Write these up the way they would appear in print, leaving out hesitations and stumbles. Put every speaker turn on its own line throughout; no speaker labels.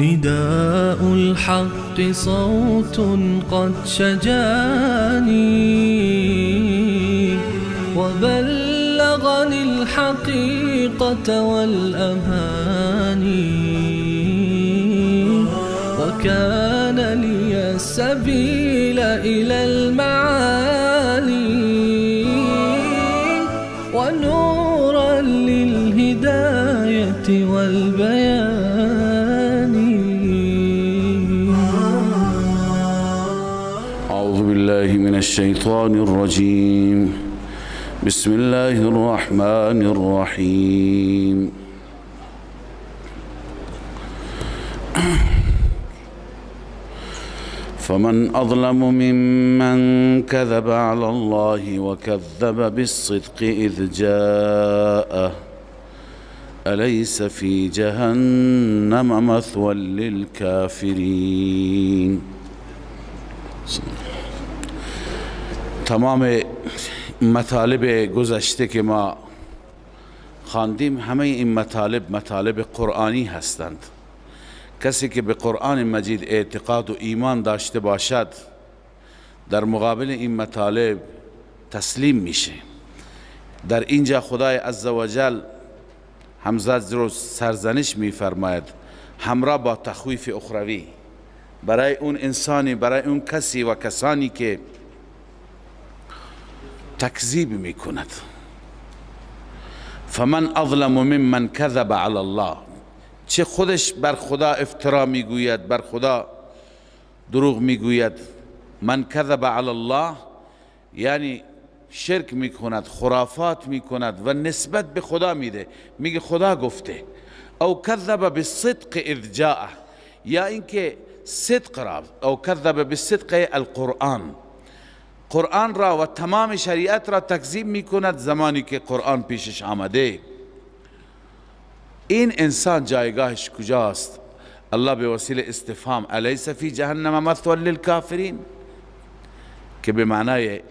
نداء الحق صوت قد شجاني وبلغني الحقيقة والأماني وكان لي السبيل إلى المعالي ونورا للهداية والبيان.
أعوذ بالله من الشيطان الرجيم. بسم الله الرحمن الرحيم. فمن أظلم ممن كذب على الله وكذب بالصدق إذ جاءه أليس في جهنم مثوى للكافرين. تمام مطالب گذشته که ما خواندیم همه این مطالب قرآنی هستند. کسی که به قرآن مجید اعتقاد و ایمان داشته باشد در مقابل این مطالب تسلیم میشه. در اینجا خدای عزوجل همزاد رو سرزنش میفرماید همراه با تخویف اخروی برای اون انسانی، برای اون کسی و کسانی که تکذیب میکند. فمن اظلم ممن کذب علی الله، چه خودش بر خدا افترا میگوید، بر خدا دروغ میگوید. من کذب علی الله یعنی شرک میکند، خرافات میکند و نسبت به خدا میده، میگه خدا گفته. او کذب بالصدق اذ جاءه، یا اینکه صدق را، او کذب بالصدق القرآن، قرآن را و تمام شریعت را تکذیب میکند زمانی که قرآن پیشش آمده. این انسان جایگاهش کجاست؟ الله به وسیله استفهام الیس فی جهنم مثوى للکافرین که به معنای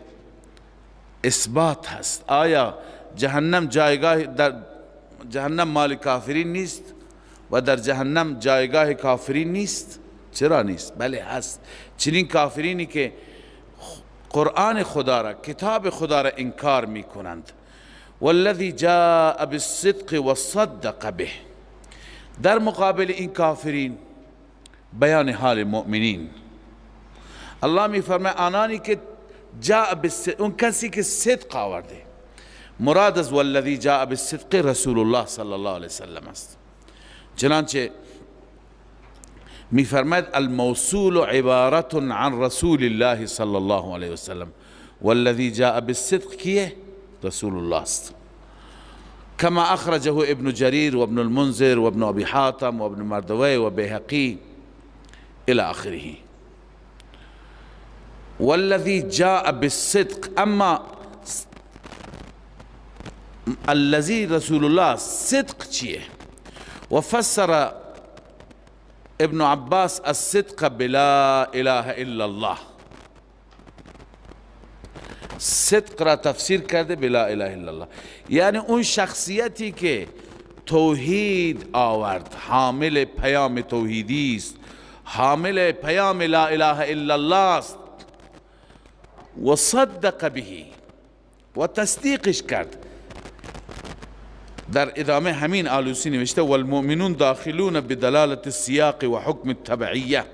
اثبات هست. آیا جهنم جایگاه، در جهنم مال کافرین نیست و در جهنم جایگاه کافرین نیست؟ چرا نیست؟ بله هست. چنین کافرینی که قرآن خدا را، کتاب خدا را انکار می کنند. والذی جاء بالصدق وصدق به، در مقابل این کافرین بیان حال مؤمنین. الله می فرماید آنانی که جاء بالصدق، اون کسی که صدق آورده. مراد از والذی جاء بالصدق رسول الله صلی الله علیه وسلم است. چنانچه می فرماید الموصول عبارت عن رسول الله صلی الله علیه وسلم. والذی جاء بالصدق کیه؟ رسول الله است. كما اخرجه ابن جرير وابن المنذر وابن ابي حاتم وابن مردويه وبيهقي الى اخره. والذي جاء بالصدق، اما الذي رسول الله صدق چیه؟ وفسر ابن عباس الصدق بلا اله الا الله، صدق را تفسیر کرده بلا اله الا الله، یعنی اون شخصیتی که توحید آورد، حامل پیام توحیدی است، حامل پیام لا اله الا الله است و صدق به و تصدیقش کرد. در ادامه همین آلوسی نوشته والمؤمنون داخلون بدلالت السیاق و حکم التبعیه.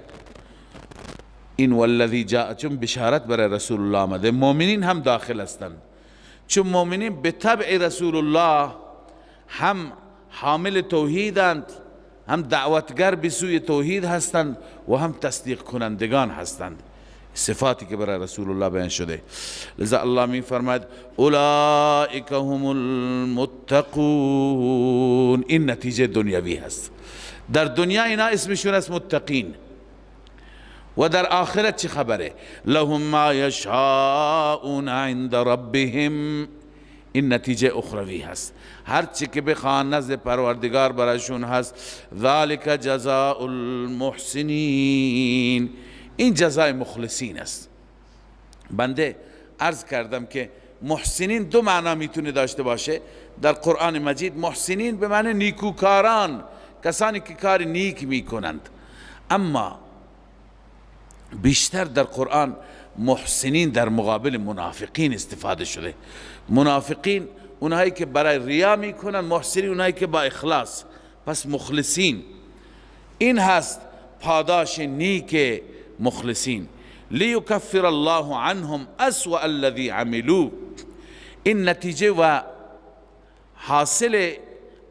این والذی جاء چون بشارت برای رسول الله آمده، مؤمنین هم داخل هستند، چون مؤمنین به تبع رسول الله هم حامل توحیدند، هم دعوتگر به سوی توحید هستند و هم تصدیق کنندگان هستند. صفاتی که برای رسول الله بیان شده. لذا الله می فرماید اولئک هم المتقون، این نتیجه دنیوی هست. در دنیا اینا اسمشون است متقین، و در آخرت چه خبره؟ لهم ما یشاءون عند ربهم، این نتیجه اخروی هست. هرچی که بخوان نزد پروردگار برایشون هست. ذالک جزاء المحسنین، این جزای مخلصین است. بنده عرض کردم که محسنین دو معنا میتونه داشته باشه در قرآن مجید. محسنین به معنی نیکوکاران، کسانی که کار نیک میکنند، اما بیشتر در قرآن محسنین در مقابل منافقین استفاده شده. منافقین اونهایی که برای ریا میکنن، محسنین اونهایی که با اخلاص. پس مخلصین این هست پاداش نیک مخلصین. لیکفر الله عنهم اسوأ الذی عملوا، این نتیجه و حاصل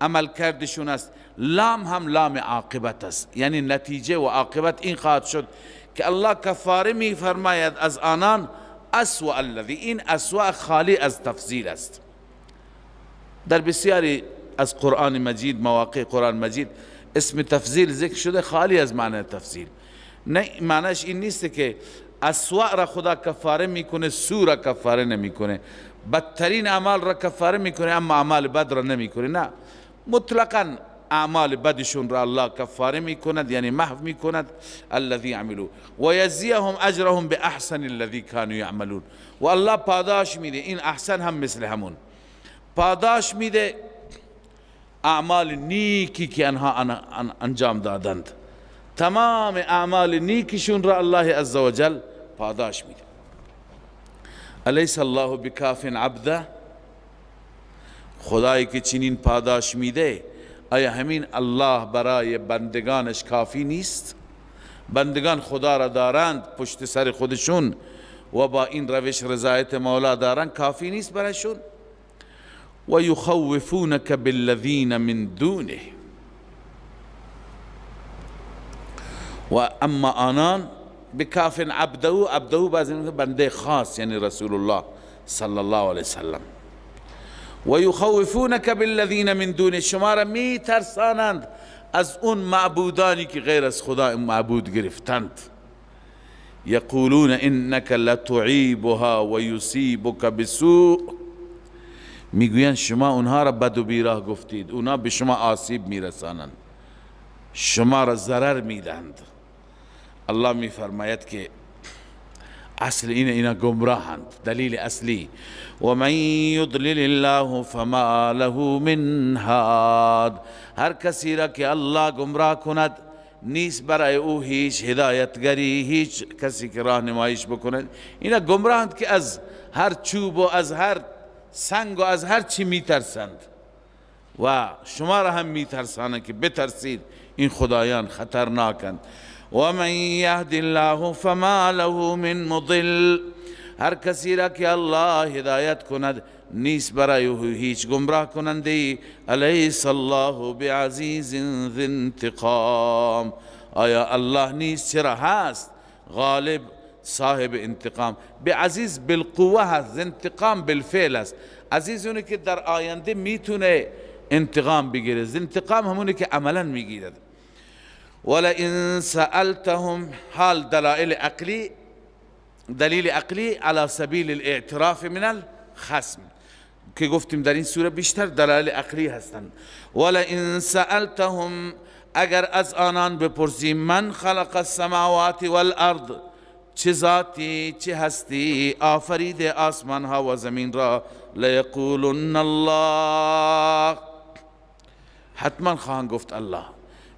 عمل کردشون است. لام هم لام عاقبت است، یعنی نتیجه و عاقبت این خواهد شد که الله کفاره می فرماید از آنان اسوأ الذی. این اسوأ خالی از تفضیل است. در بسیاری از قرآن مجید، مواقع قرآن مجید اسم تفضیل ذکر شده خالی از معنی تفضیل. نه، معنیش این نیست که اسوأ را خدا کفاره میکنه، سو را کفاره نمیکنه، بدترین اعمال را کفاره میکنه اما اعمال بد را نمیکنه. نه، مطلقاً اعمال بدشون را الله کفاره میکند، یعنی محو میکند. الذی عملوا و یجزیهم اجرهم باحسن الذی کانوا یعملون، و الله پاداش میده. این احسن هم مثل همون پاداش میده اعمال نیکی که آنها انجام دادند. تمام اعمال نیکشون را الله عزوجل پاداش میده. الیس الله بکاف عبده، خدایی که چنین پاداش میده، آیا همین الله برای بندگانش کافی نیست؟ بندگان خدا را دارند پشت سر خودشون و با این روش رضایت مولا دارند، کافی نیست برایشون؟ و یخوفونک بالذین من دونه، و اما آنان بکاف عبده، عبده بعضی بنده خاص یعنی رسول الله صلی الله علیه وسلم. و یخوفونک بالذین من دونه، شما را می ترسانند از اون معبودانی که غیر از خدا معبود گرفتند. یقولون انک لتعیبها و یصیبک بسوء، میگویند شما اونها را بد و بیراه گفتید، اونها به شما آسیب میرسانند، شما را ضرر میدند. الله میفرماید که اصل اینا گمراهند. دلیل اصلی و من یضلل الله فما له من هاد، هر کسی را که الله گمراه کند نیست برای او هیچ هدایتگری، هیچ کسی که راهنماییش بکند. اینا گمراهند که از هر چوب و از هر سنگ و از هر چی میترسند، و شما را هم میترسانند که بترسید، این خدایان خطرناکند. و من یهد الله فما له من مضل، هر کسی را که الله هدایت کند نیست برای او هیچ گمراه کننده. الیس الله بعزیز ذی انتقام، آیا الله نیست چرا هست غالب صاحب انتقام. به عزیز بالقوه هست، انتقام بالفعل است. عزیز اونه که در آینده میتونه انتقام بگیره، انتقام همونه که عملا میگیرد. ولئن سألتهم، حال دلائل عقلی، دلیل عقلی على سبیل الاعتراف من الخصم که گفتیم در این سوره بیشتر دلائل عقلی هستند. ولئن سألتهم، اگر از آنان بپرسی من خلق السماوات والارض، چه ذاتی چه هستی آفرید آسمان ها و زمین را، لیقولن الله، حتما خواهند گفت الله.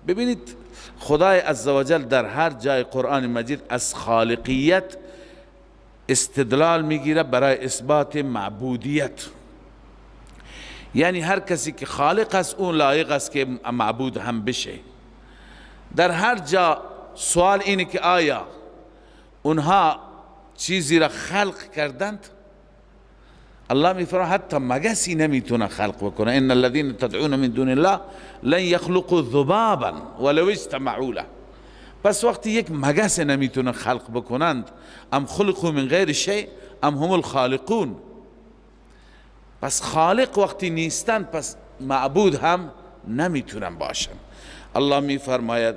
ببینید خدای عزوجل در هر جای قرآن مجید از خالقیت استدلال میگیره برای اثبات معبودیت. یعنی هر کسی که خالق است اون لایق است که معبود هم بشه. در هر جا سوال اینه که آیا اونها چیزی را خلق کردند؟ الله میفرماید حتی مگسی نمیتونه خلق بکنه. ان الذين تدعون من دون الله لن يخلقوا ذبابا ولو اجتمعوا له، پس وقتی یک مگس نمیتونه خلق بکنند، ام خلقوا من غیر شیء ام هم الخالقون، پس خالق وقتی نیستند پس معبود هم نمیتونن باشن. الله می فرماید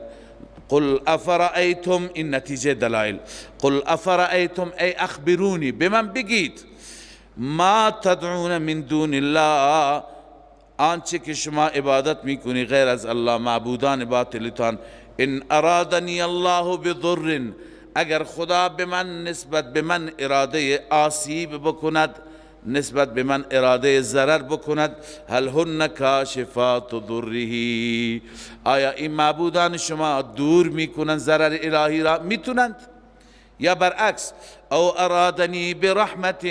قل افرأیتم، این نتیجه دلائل، قل افرأیتم ای اخبرونی، به من بگید، ما تدعون من دون الله، آنچه که شما عبادت میکنی غیر از الله، معبودان باطلتان، ان ارادنی الله بضر، اگر خدا به من نسبت به من اراده آسیب بکند، نسبت به من اراده ضرر بکند، هل هن کاشفات ضره، آیا این معبودان شما دور میکنند ضرر الهی را؟ میتونند. یا برعکس، او ارادنی برحمت،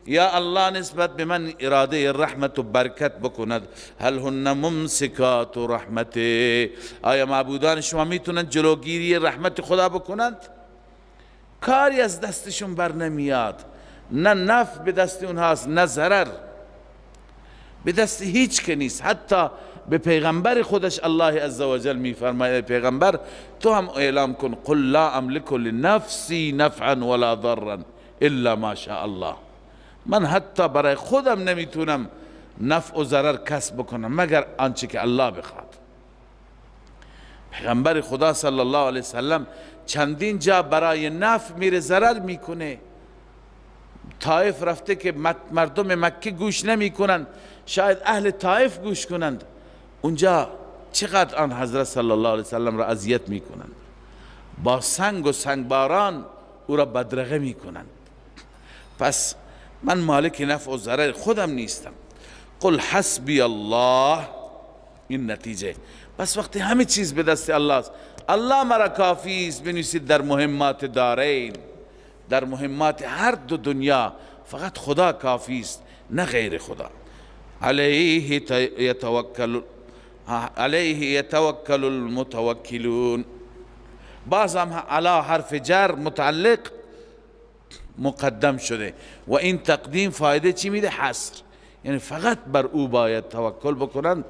یا الله نسبت به من اراده رحمت و برکت بکند، هل هن ممسکات رحمته، آیا معبودان شما میتونند جلوگیری رحمت خدا بکنند؟ کاری از دستشون بر نمیاد، نه نفع به دست اونهاست نه ضرر به دست هیچ که نیست. حتی به پیغمبر خودش الله عزوجل میفرماید پیغمبر تو هم اعلام کن، قل لا املک لنفسی نفعا ولا ضرا الا ما شاء الله، من حتی برای خودم نمیتونم نفع و ضرر کسب بکنم مگر آنچه که الله بخواد. پیغمبر خدا صلی الله علیه وسلم چندین جا برای نفع میره ضرر میکنه. طائف رفته که مردم مکه گوش نمی کنند، شاید اهل طائف گوش کنند، اونجا چقدر آن حضرت صلی الله علیه وسلم را اذیت می کنند، با سنگ و سنگباران او را بدرقه می کنند. پس من مالک نفع و ضرر خودم نیستم. قل حسبی الله، این نتیجه. پس وقتی همه چیز به دست الله است، الله مرا کافی است، بنویسید در مهمات دارین، در مهمات هر دو دنیا فقط خدا کافی است نه غیر خدا. علیه یتوکل المتوکلون، باز هم علی حرف جر متعلق مقدم شده و این تقدیم فایده چی میده؟ حصر، یعنی فقط بر او باید توکل بکنند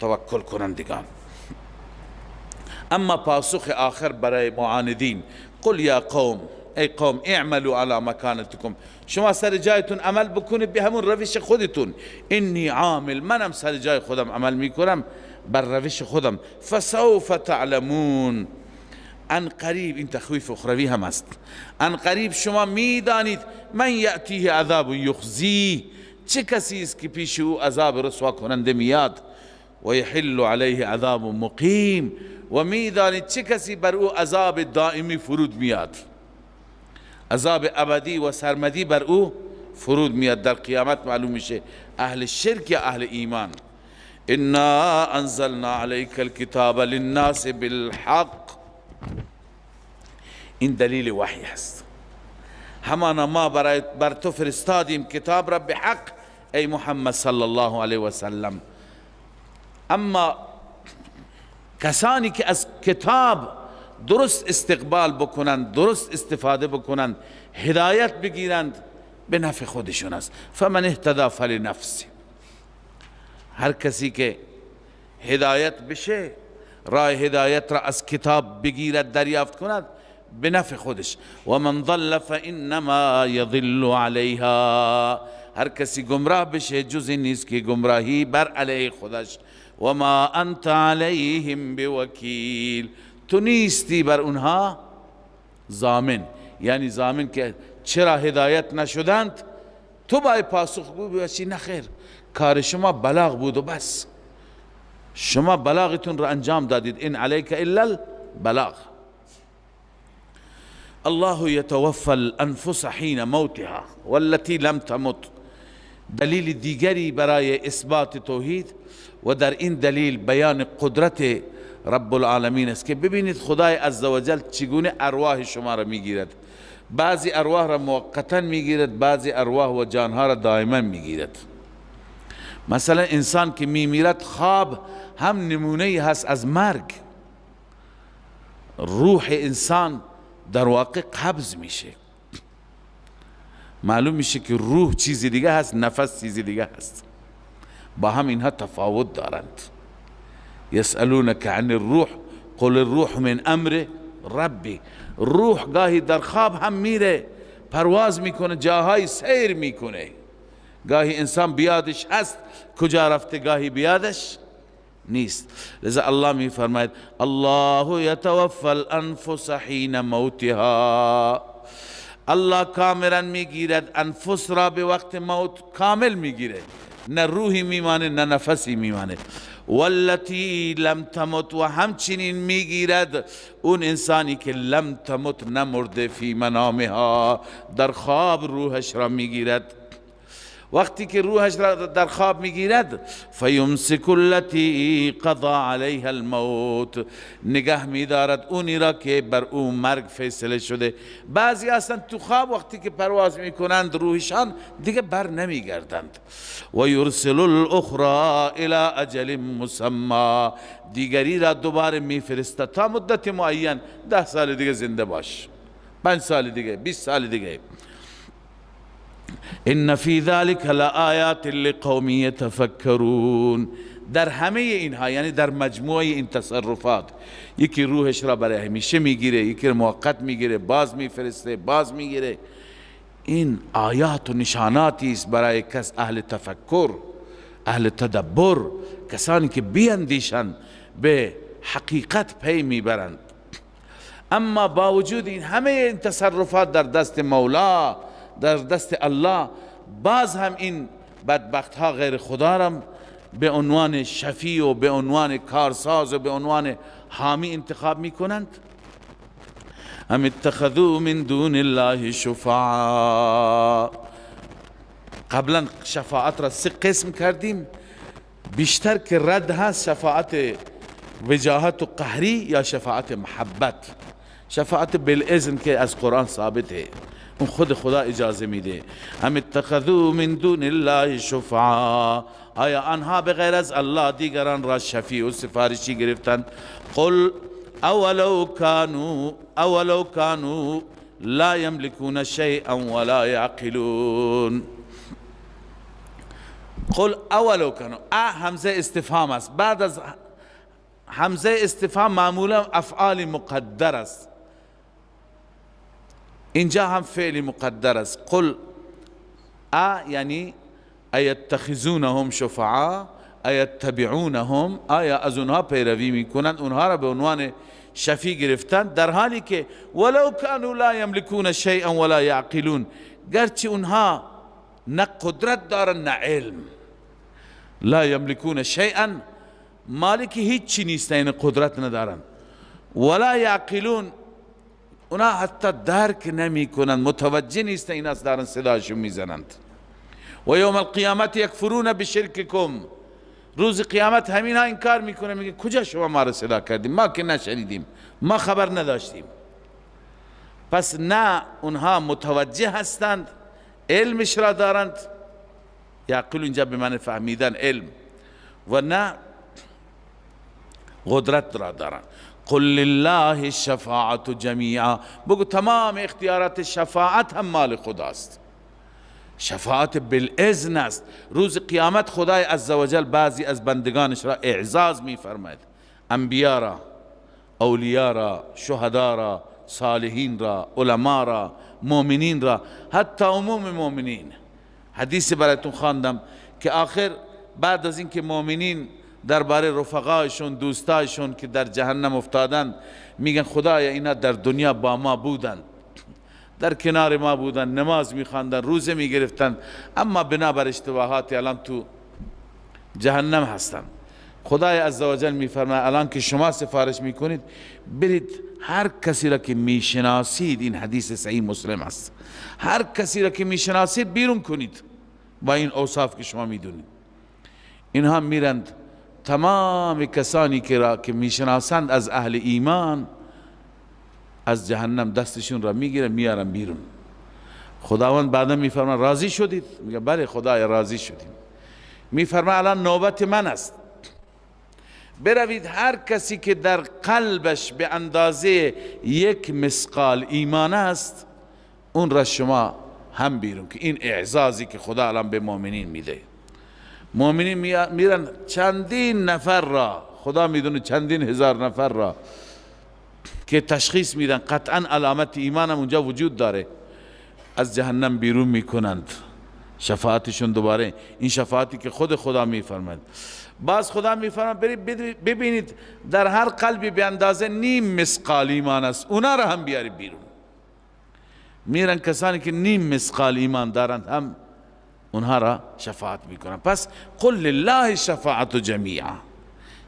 توکل کنندگان. اما پاسخ آخر برای معاندین، قل یا قوم، ای قوم اعملوا على مکانتکم، شما سر جایتون عمل بکنید به همون روش خودتون، انی عامل، منم سر جای خودم عمل میکنم بر روش خودم، فسوف تعلمون، ان قریب، این تخویف اخروی هم است، ان قریب شما میدانید، من یأتیه عذاب یخزی، چه کسی است که پیش او عذاب رسوا کننده میاد، و یحل علیه عذاب مقیم، و میدانید چه کسی بر او عذاب دائمی فرود میاد، عذاب ابدی و سرمدی بر او فرود میاد. در قیامت معلوم میشه اهل شرک یا اهل ایمان. انا انزلنا علیک الکتاب للناس بالحق، این دلیل وحی است، همانا ما بر تو فرستادیم کتاب را به حق ای محمد صلی الله علیه و سلم. اما کسانی که از کتاب درست استقبال بکنند، درست استفاده بکنند، هدایت بگیرند، به نفع خودشون است. فمن اهتدى فلنفسه، هر کسی که هدایت بشه، راه هدایت را از کتاب بگیرد، دریافت کند، به نفع خودش. و من ضل فانما یضل علیها، هر کسی گمراه بشه جز این نیست که گمراهی بر علیه خودش. و ما انت علیهم بوکیل، تو نیستی بر اونها ضامن، یعنی ضامن که چرا هدایت نشدند تو باید پاسخگو باشی. نه خیر، کار شما بلاغ بود و بس، شما بلاغتون را انجام دادید، ان علیک الا البلاغ. الله یتوفى الانفس حین موتها والتي لم تمت، دلیل دیگری برای اثبات توحید و در این دلیل بیان قدرت رب العالمین است که ببینید خدای عزوجل چگونه ارواح شما را میگیرد. بعضی ارواح را موقتا میگیرد، بعضی ارواح و جانها را دائما میگیرد. مثلا انسان که میمیرد، خواب هم نمونه هست از مرگ. روح انسان در واقع قبض میشه، معلوم میشه که روح چیزی دیگه هست، نفس چیزی دیگه هست، با هم اینها تفاوت دارند. یسألونک عن الروح قل الروح من امر ربی. روح گاهی در خواب هم میره، پرواز میکنه، جاهای سیر میکنه. گاهی انسان بیادش هست کجا رفته، گاهی بیادش نیست. لذا الله می فرماید الله یتوفی الانفس حین موتها. الله کاملا میگیرد انفس را به وقت موت، کامل میگیره، نه روحی میمانه نه نفسی میمانه. والتی لم تمت، و همچنین میگیرد اون انسانی که لم تمت نمرده، فی منامها، در خواب روحش را میگیرد. وقتی که روحش را در خواب میگیرد، فیمسک التی قضى علیها الموت، نگه میدارد اونی را که بر او مرگ فیصله شده. بعضی اصلا تو خواب وقتی که پرواز میکنند روحشان دیگه بر نمیگردند. و یرسل الاخرى الى اجل مسمى، دیگری را دوباره میفرستد تا مدت معین، 10 سال دیگه زنده باش، 5 سال دیگه، 20 سال دیگه. ان فی ذلک لآیات لقوم یتفکرون. در همه اینها، یعنی در مجموعه این تصرفات، یکی روحش را برای همیشه میگیره، یکی موقت میگیره، باز میفرسته، باز میگیره. این آیات و نشاناتی است برای کس اهل تفکر، اهل تدبر، کسانی که بیاندیشند، به حقیقت پی میبرند. اما با وجود این همه این تصرفات در دست مولا، در دست الله، باز هم این بدبخت ها غیر خدا را به عنوان شفیع و به عنوان کارساز و به عنوان حامی انتخاب می کنند. ام اتخذوا من دون الله شفعاء. قبلا شفاعت را 3 قسم کردیم، بیشتر که رد هست شفاعت وجاهت و قهری یا شفاعت محبت. شفاعت بالاذن که از قرآن ثابته، اون خود خدا اجازه میده. ام اتخذوا من دون الله شفعاء، آیا آنها بغیر از الله دیگران را شفیع و سفارشی گرفتند؟ قل اولو كانوا لا يملكون شيئا ولا يعقلون. قل اولو كانوا، همزه استفهام است. بعد از همزه استفهام معمولا افعال مقدر است، اینجا هم فعل مقدر است. قل یعنی ایتخذونهم شفعاء، ایتبعونهم، آیا از اونها پیروی میکنند، اونها را به عنوان شفیع گرفتند، در حالی که ولو كانوا لا یملکون شیئا ولا یعقلون، گرچه اونها نه قدرت دارن نه علم. لا یملکون شیئا، مالک هیچی نیستن، این قدرت ندارن. ولا یعقلون، اونا حتی درک نمی کنند، متوجه نیستن این از دارن صداشون میزنند. و یوم القیامت یکفرون بشرککم، روز قیامت همین ها انکار میکنه، میگه کجا شما ما را صدا کردیم، ما که نشنیدیم، ما خبر نداشتیم. پس نه اونها متوجه هستند، علمش را دارند، یعقل اینجا به معنی فهمیدن علم، و نه قدرت را دارند. قل لله الشفاعت جمیعا، بگو تمام اختیارات شفاعت هم مال خداست، شفاعت بالاذن است. روز قیامت خدای عزوجل بعضی از بندگانش را اعزاز می فرماید، انبیا را، اولیاء را، شهدا را، صالحین را، علما را، مؤمنین را، حتی عموم مؤمنین. حدیث براتون خواندم که آخر بعد از اینکه مؤمنین درباره رفقایشون، دوستایشون که در جهنم افتادن میگن خدایا اینا در دنیا با ما بودن، در کنار ما بودن، نماز میخواندن، روزه میگرفتن، اما بنابر اشتباهات الان تو جهنم هستن. خدای عزوجل میفرماید الان که شما سفارش میکنید، برید هر کسی را که میشناسید، این حدیث صحیح مسلم است، هر کسی را که میشناسید بیرون کنید با این اوصاف که شما میدونید. اینها میرند تمام کسانی که میشناسند از اهل ایمان، از جهنم دستشون را میگیرن میارن بیرون. خداوند بعدا میفرماید راضی شدید؟ میگه بله خدای راضی شدیم. میفرماید الان نوبت من است، بروید هر کسی که در قلبش به اندازه 1 مثقال ایمان است، اون را شما هم بیرون، که این اعزازی که خدا الان به مؤمنین میده. مؤمنین میرن چندین نفر را خدا میدونه چندین هزار نفر را که تشخیص میدن قطعا علامت ایمان هم اونجا وجود داره، از جهنم بیرون میکنند. شفاعتشون دوباره این شفاعتی که خود خدا میفرماید. باز خدا میفرماید ببینید در هر قلبی به اندازه نیم مثقال ایمان است، اونا را هم بیاری بیرون. میرن کسانی که نیم مثقال ایمان دارند هم اونها را شفاعت میکنن. پس قل لله شفاعت جمیعا،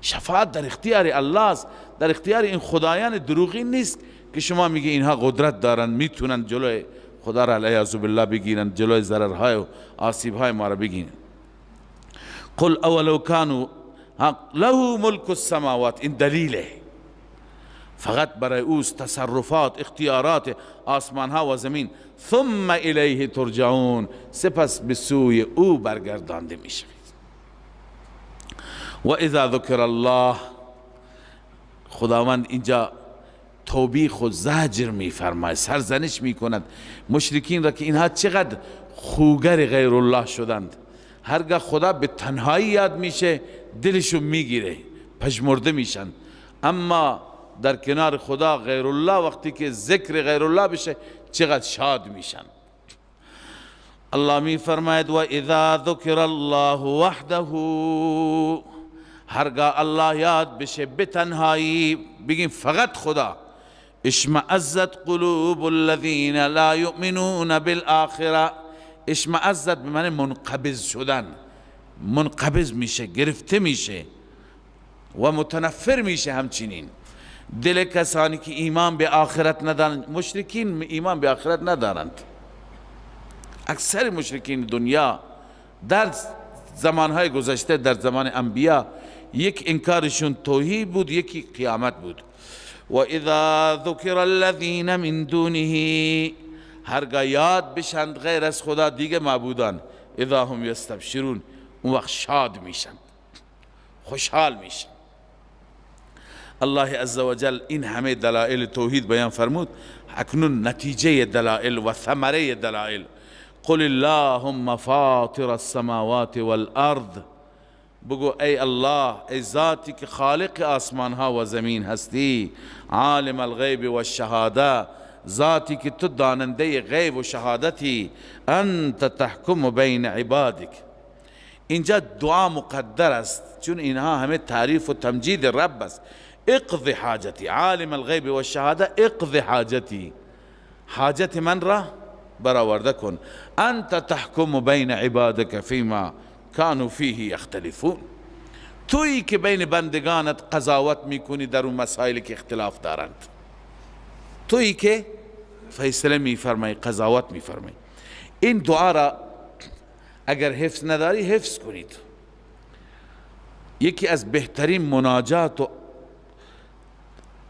شفاعت در اختیار الله است، در اختیار این خدایان دروغی نیست که شما میگی اینها قدرت دارن میتونن جلوی خدا را علیاذ بالله بگیرن، جلوی ضررهای و آسیبهای ما را بگیرن. قل اولو کانوا له ملک السماوات، این دلیله فقط برای اوست تصرفات اختیارات آسمان ها و زمین. ثم الیه ترجعون، سپس به سوی او برگردانده می شوید. و اذا ذکر الله، خداوند اینجا توبیخ و زجر می فرماید، سرزنش می کند مشرکین را که اینها چقدر خوگر غیر الله شدند. هرگاه خدا به تنهایی یاد میشه دلشون میگیره، پژمرده میشن، اما در کنار خدا غیر الله وقتی که ذکر غیر الله بشه چقدر شاد میشن. الله می فرماید و اذا ذکر الله وحده، هرگاه الله یاد بشه به تنهایی، بگیم فقط خدا، اشمئزت قلوب الذین لا یؤمنون بالآخرة. اشمئزت به معنی منقبض شدن، منقبض میشه، گرفته میشه و متنفر میشه. همچنین دل کسانی که ایمان به آخرت ندارند، مشرکین ایمان به آخرت ندارند. اکثر مشرکین دنیا در زمانهای گذشته، در زمان انبیا، یک انکارشون توحید بود، یکی قیامت بود. و اذا ذکر الذین من دونه، هرگاه یاد بشند غیر از خدا دیگه معبودان، اذا هم یستبشرون، اون وقت شاد میشن، خوشحال میشن. الله عزوجل این همه دلائل توحید بیان فرمود، اکنون نتیجه دلائل و ثمره دلائل. قل اللهم فاطر السماوات والارض، بگو ای الله، ای ذاتی که خالق آسمان ها و زمین هستی، عالم الغیب و الشهاده، ذاتی که تو داننده غیب و شهادتی، انت تحکم بین عبادک. اینجا دعا مقدر است چون اینها همه تعریف و تمجید رب است. اقض حاجتی، عالم الغیب و الشهاده، اقض حاجتی، حاجت من را برآورده کن. انت تحکم بین عبادک فیما کانوا فیه یختلفون، تویی که بین بندگانت قضاوت میکنی در اون مسائلی که اختلاف دارند، تویی که فیصله میفرمایی، قضاوت میفرمایی. این دعا را اگر حفظ نداری حفظ کنید. یکی از بهترین مناجات و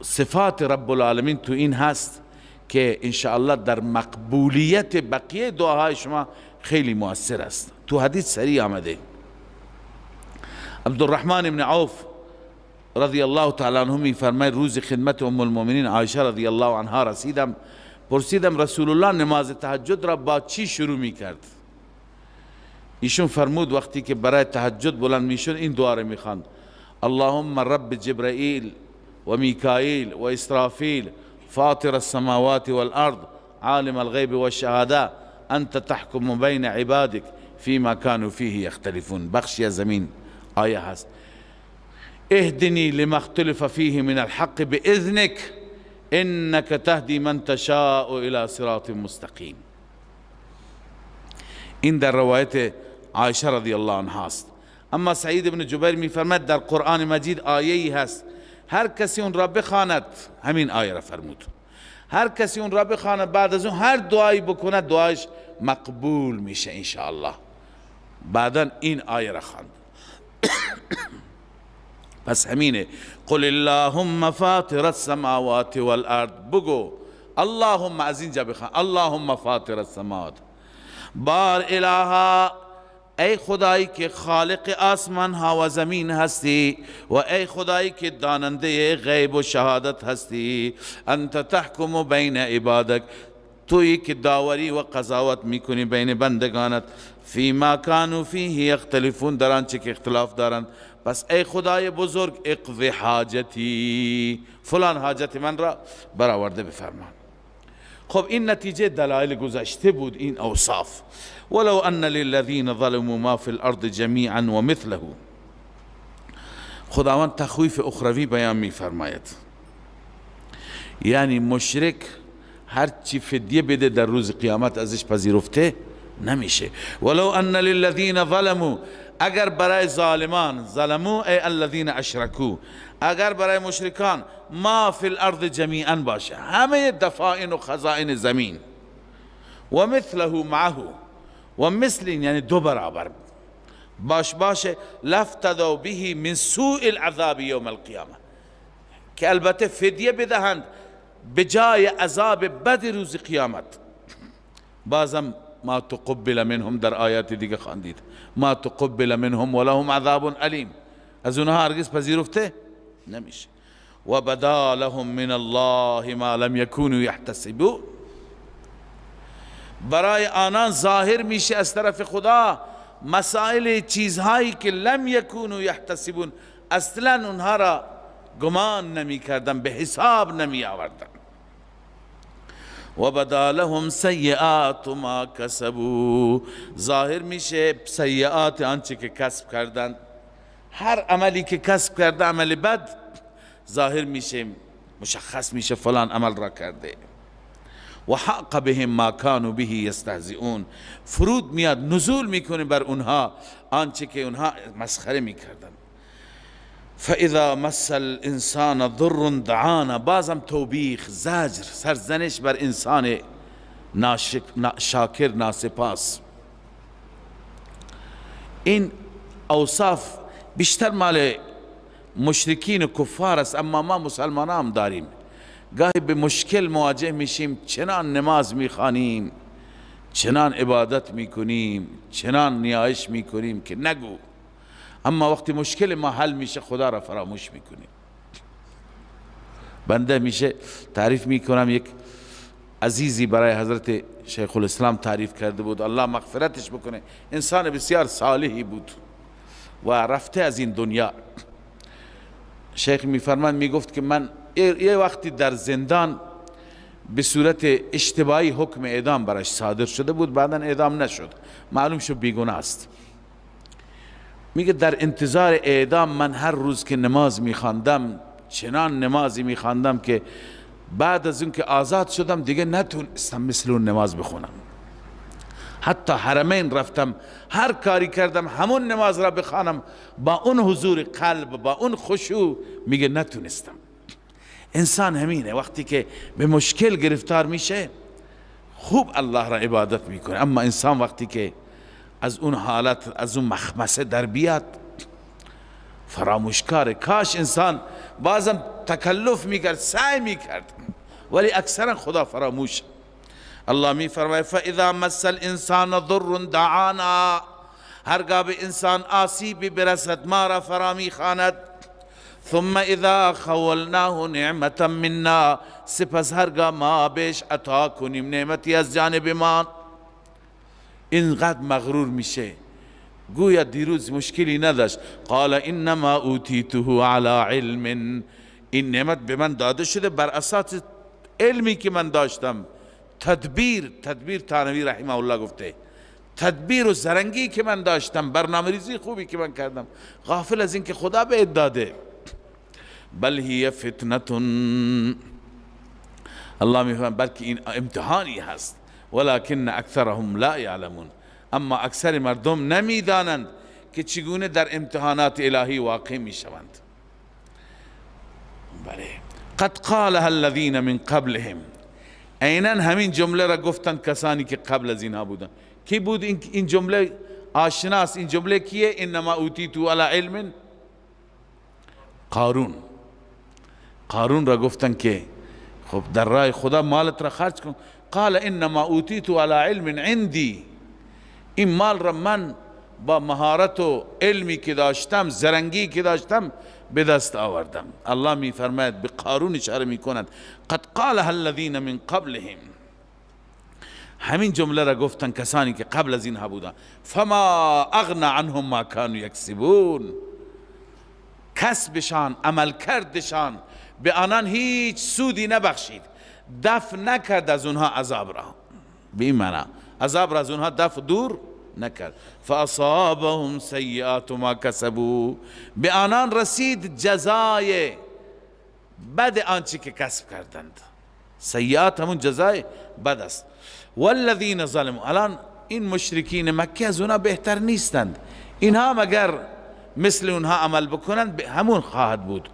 صفات رب العالمین تو این هست که انشاءالله در مقبولیت بقیه دعاهای شما خیلی مؤثر است. تو حدیث صریح آمده، عبدالرحمن بن عوف رضی الله تعالی عنه می فرماید روز خدمت ام المؤمنین عایشه رضی الله عنها رسیدم، پرسیدم رسول الله نماز تهجد را با چی شروع می کرد؟ ایشون فرمود وقتی که برای تهجد بلند می شد این دعا را می خواند: اللهم رب جبرائیل و میکائیل و اسرافیل فاطر السماوات والارض عالم الغیب والشهاده انت تحکم بین عبادک فیما كانوا فیه یختلفون. بخشی زمین آیه هست: اهدنی لما اختلف فیه من الحق باذنک انک تهدی من تشاء الى صراط مستقیم. این در روایت عایشه رضی الله عنها است. اما سعید بن جبیر می فرماید در قرآن مجید آیه‌ای هست هر کسی اون را بخواند، همین آیه را فرمود، هر کسی اون را بخواند بعد از اون هر دعایی بکنه دعایش مقبول میشه انشاءالله. بعدا این آیه را خواند. پس همینه. قل اللهم فاطر السماوات والارض، بگو اللهم، از اینجا بخوان اللهم فاطر السماوات، بار الها، ای خدایی که خالق آسمان ها و زمین هستی و ای خدایی که داننده غیب و شهادت هستی، انت تحکم بین عبادک، تویی که داوری و قضاوت میکنی بین بندگانت، فیما کانوا فیه یختلفون، در آنچه که اختلاف دارند. پس ای خدای بزرگ اقض حاجتی، فلان حاجت من را برآورده بفرما. خب این نتیجه دلایل گذشته بود، این اوصاف. ولو ان للذین ظلموا ما فی الارض جمیعا و مثله. خداوند تخویف اخروی بیان می فرماید، یعنی مشرک هر چی فدیه بده در روز قیامت ازش پذیرفته نمیشه. ولو ان للذین ظلموا، اگر برای ظالمان، ظلموا ای الذین اشرکوا، اگر برای مشرکان ما فی الارض جمیعا باشه، همه دفائن و خزائن زمین، و مثله معه، و مثل یعنی دو برابر باشه، لفتدوا به من سوء العذاب یوم القیامه، که البته فدیه بدهند به جای عذاب بد روز قیامت. بازم ما تقبل منهم در آیات دیگه خواندید، ما تقبل منهم ولهم عذاب علیم، از اونها هرگز پذیرفته نمیشه. و بدا لهم من الله ما لم یکونوا یحتسبون، برای آنان ظاهر میشه از طرف خدا مسائل، چیزهایی که لم یکونوا یحتسبون، اصلا اونها را گمان نمی کردن، به حساب نمی آوردن. و بدا لهم سیئات ما کسبوا، ظاهر میشه سیئات آنچه که کسب کردن، هر عملی که کسب کرده عمل بد ظاهر میشه، مشخص میشه فلان عمل را کرده. و حق بهم ما كانوا به یستهزئون، فرود میاد، نزول میکنه بر اونها آنچه که اونها مسخره میکردن. فاذا مس الانسان ضر دعانا، بازم توبیخ، زجر، سرزنش بر انسان شاکر ناسپاس. این اوصاف بیشتر مال مشرکین و کفار است، اما ما مسلمان هم داریم. گاهی به مشکل مواجه میشیم، چنان نماز میخوانیم، چنان عبادت میکنیم، چنان نیایش میکنیم که نگو، اما وقتی مشکل ما حل میشه خدا را فراموش میکنیم. بنده میشه تعریف میکنم، یک عزیزی برای حضرت شیخ الاسلام تعریف کرده بود، الله مغفرتش بکنه، انسان بسیار صالحی بود و رفته از این دنیا. شیخ میفرماند، میگفت که من یه وقتی در زندان به صورت اشتباهی حکم اعدام براش صادر شده بود، بعدا اعدام نشد، معلوم شد بیگناه است. میگه در انتظار اعدام من هر روز که نماز میخواندم، چنان نمازی میخواندم که بعد از اون که آزاد شدم دیگه نتونستم مثل اون نماز بخونم. حتی حرمین رفتم، هر کاری کردم همون نماز را بخوانم با اون حضور قلب، با اون خشوع، میگه نتونستم. انسان همینه، وقتی که به مشکل گرفتار میشه خوب الله را عبادت میکنه، اما انسان وقتی که از اون حالت، از اون مخمسه در بیاد، فراموشکاره. کاش انسان بازم تکلف میکرد، سعی میکرد، ولی اکثرا خدا فراموش. الله می فرماید فاذا مس الانسان ضر دعانا، هرگاه به انسان آسیبی برسد ما را فرامی خواند، ثم اذا خولناه نعمتا منا، سپس هرگاه ما بهش عطا کنیم نعمتی از جانب ما، اینقدر مغرور میشه، گویا دیروز مشکلی نداشت. قال انما اوتیته علی علم، این نعمت به من داده شده بر اساس علمی که من داشتم. تدبیر تانوی رحمه الله گفته، تدبیر و زرنگی که من داشتم، برنامه‌ریزی خوبی که من کردم، غافل از این که خدا بهت داده. بل هی فتنة، الله میفهمد بلکه این امتحانی هست، ولكن اکثرهم لا یعلمون، اما اکثر مردم نمیدانند که چگونه در امتحانات الهی واقع میشوند. بله، قد قالها الذين من قبلهم، عیناً همین جمله را گفتند کسانی که قبل از اینها بودند. کی بود این جمله آشناس؟ این جمله کیه؟ انما اوتیتو علی علم. قارون را گفتن که خب در راه خدا مالت را خرج کن. قال انما اوتیتو علی علم عندی، این مال را من با مهارت و علمی که داشتم، زرنگی که داشتم به دست آوردم. الله می فرماید به قارون اشاره می کند قد قالها الذين من قبلهم، همین جمله را گفتن کسانی که قبل از اینها بودن. فما اغنى عنهم ما كانوا یکسبون، کسبشان عمل کردشان به آنان هیچ سودی نبخشید، دفع نکرد از اونها عذاب را. به این معنا عذاب را از اونها دفع دور نکرد. فاصابهم سیئات ما کسبوا، به آنان رسید جزای بد آنچه که کسب کردند. سیئات همون جزای بد است. والذین ظلموا، الان این مشرکین مکه از اونها بهتر نیستند، اینها مگر مثل اونها عمل بکنند همون خواهد بود.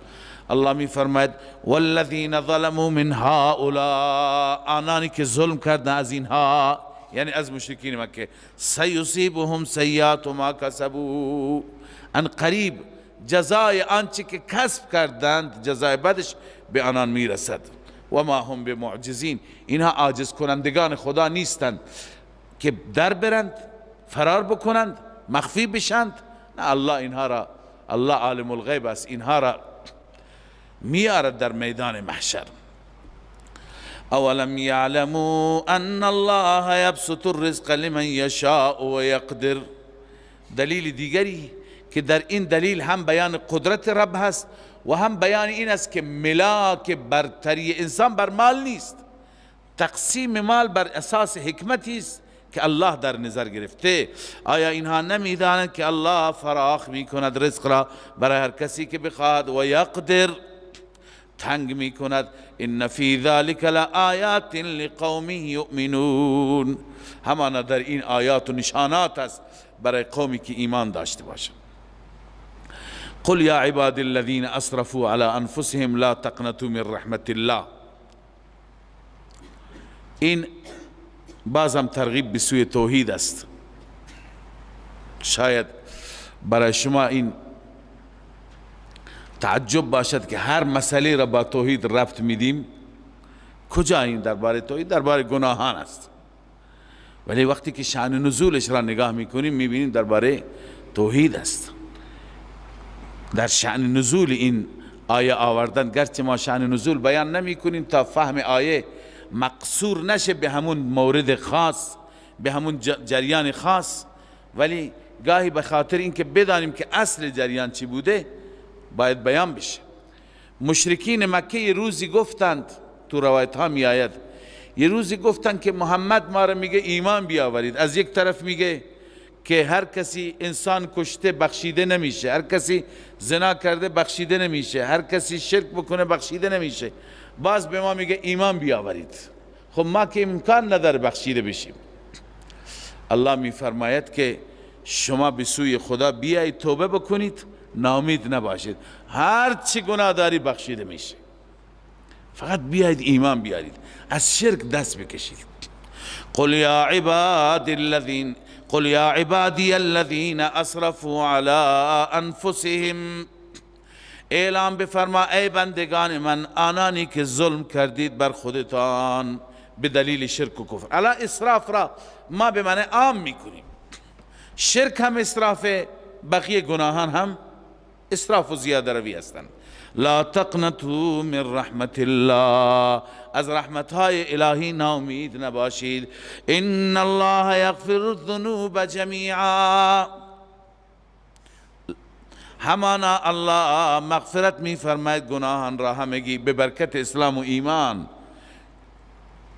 الله می فرماید والذین ظلموا من هؤلاء، آنانی که ظلم کردند از اینها، یعنی از مشرکین مکه، سیصیبهم سیئات ما کسبوا، ان قریب جزای آنچه که کسب کردند جزای بدش به آنان میرسد. و ما هم بمعجزین، اینها عاجز کنندگان خدا نیستند که در برند، فرار بکنند، مخفی بشند. نه، الله اینها را، الله عالم الغیب است، اینها را میارد در میدان محشر. اولم یعلموا ان الله یبسط الرزق لمن یشاء و یقدر. دلیل دیگری که در این دلیل هم بیان قدرت رب هست و هم بیان این است که ملاک برتری انسان بر مال نیست، تقسیم مال بر اساس حکمتی است که الله در نظر گرفته. آیا اینها نمیدانند که الله فراخ میکند رزق را برای هر کسی که بخواهد و یقدر تنگ میکند. ان فی ذلک لآیات لقوم یؤمنون، همانا در این آیات و نشانات است برای قومی که ایمان داشته باشند. قل یا عباد الذین اسرفوا علی انفسهم لا تقنطوا من رحمت الله. این بازم ترغیب به سوی توحید است. شاید برای شما این تعجب باشد که هر مسئله را با توحید ربط میدیم. کجا این درباره توحید؟ درباره گناهان است، ولی وقتی که شأن نزولش را نگاه میکنیم میبینیم درباره توحید است. در شأن نزول این آیه آوردن، گرچه ما شأن نزول بیان نمی کنیم تا فهم آیه مقصور نشه به همون مورد خاص، به همون جریان خاص، ولی گاهی به خاطر اینکه بدانیم که اصل جریان چی بوده باید بیان بشه. مشرکین مکه یه روزی گفتند، تو روایت ها می آید، یه روزی گفتند که محمد ما را میگه ایمان بیاورید. از یک طرف میگه که هر کسی انسان کشته بخشیده نمیشه، هر کسی زنا کرده بخشیده نمیشه، هر کسی شرک بکنه بخشیده نمیشه. باز به ما میگه ایمان بیاورید. خب ما که امکان نداره بخشیده بشیم. الله میفرماید که شما به سوی خدا بیایید، توبه بکنید، ناامید نباشید، هر چی گناه داری بخشیده میشه، فقط بیایید ایمان بیارید، از شرک دست بکشید. قل یا عبادی الذین اسرفوا علی انفسهم، اعلام بفرما ای بندگان من، آنانی که ظلم کردید بر خودتان به دلیل شرک و کفر. الا اسراف را ما به معنی عام میکنیم، شرک هم اسراف، بقیه گناهان هم اسراف و زیاده روی هستند. لا تقنطوا من رحمت الله، از رحمتهای الهی ناامید نباشید. ان الله یغفر الذنوب جمیعا، همانا الله مغفرت می فرماید گناهان را همگی به برکت اسلام و ایمان.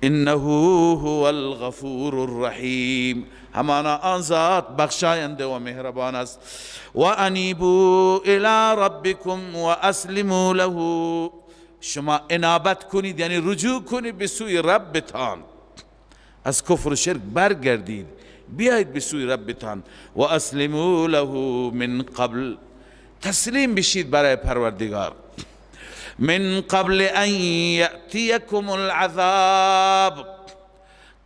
انه هو الغفور الرحیم، همانا آن ذات بخشاینده و مهربان است. و انیبوا الی ربکم و اسلموا له، شما انابت کنید یعنی رجوع کنید به سوی ربتان، از کفر و شرک برگردید، بیایید به سوی ربتان. و اسلموا له من قبل، تسلیم بشید برای پروردگار، من قبل ان یأتیکم العذاب،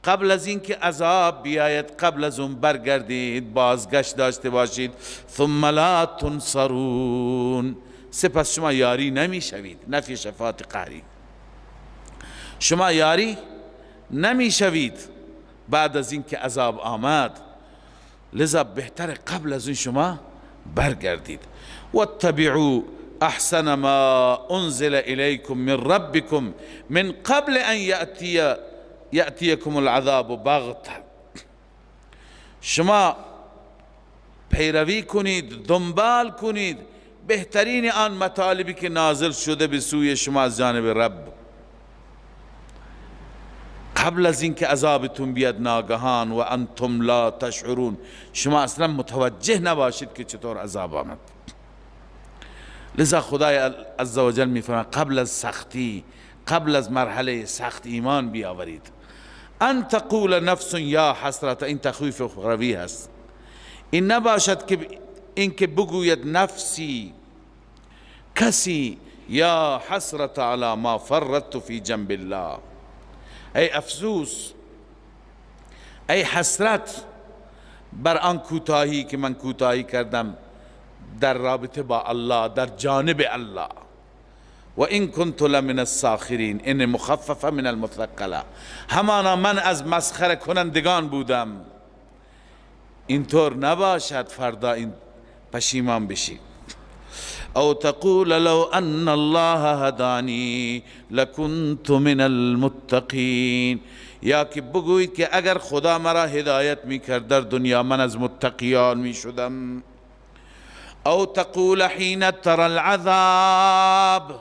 قبل از اینکه عذاب بیاید، قبل از اون برگردید، بازگشت داشته باشید. ثم لا تنصرون، سپس شما یاری نمی شوید. نفی شفاعت قهری، شما یاری نمی شوید بعد از اینکه عذاب آمد، لذا بهتر قبل از اون شما برگردید. واتبعوا احسن ما انزل الیکم من ربکم من قبل ان یأتیکم العذاب بغتة، شما پیروی کنید، دنبال کنید بهترین آن مطالبی که نازل شده به سوی شما از جانب رب، قبل از اینکه عذابتون بیاد ناگهان و انتم لا تشعرون، شما اصلا متوجه نباشید که چطور عذاب آمد. لذا خدای عزوجل میفرماید قبل از سختی، قبل از مرحله سخت ایمان بیاورید. ان تقول نفس یا حسرت، این تخویف اخروی هست. این نباشد که این که بگوید نفسی، کسی، یا حسرت علی ما فرطت فی جنب الله، ای افسوس، ای حسرت بر آن کوتاهی که من کوتاهی کردم در رابطه با الله، در جانب الله. و این کنت لمن الساخرین، این مخففه من المثقله، همانا من از مسخره کنندگان بودم. اینطور نباشد فردا این پشیمان بشی. او تقول لو ان الله هدانی لکنت من المتقین، یا که بگویید که اگر خدا مرا هدایت میکرد در دنیا من از متقیان میشدم. او تقول حین ترى العذاب،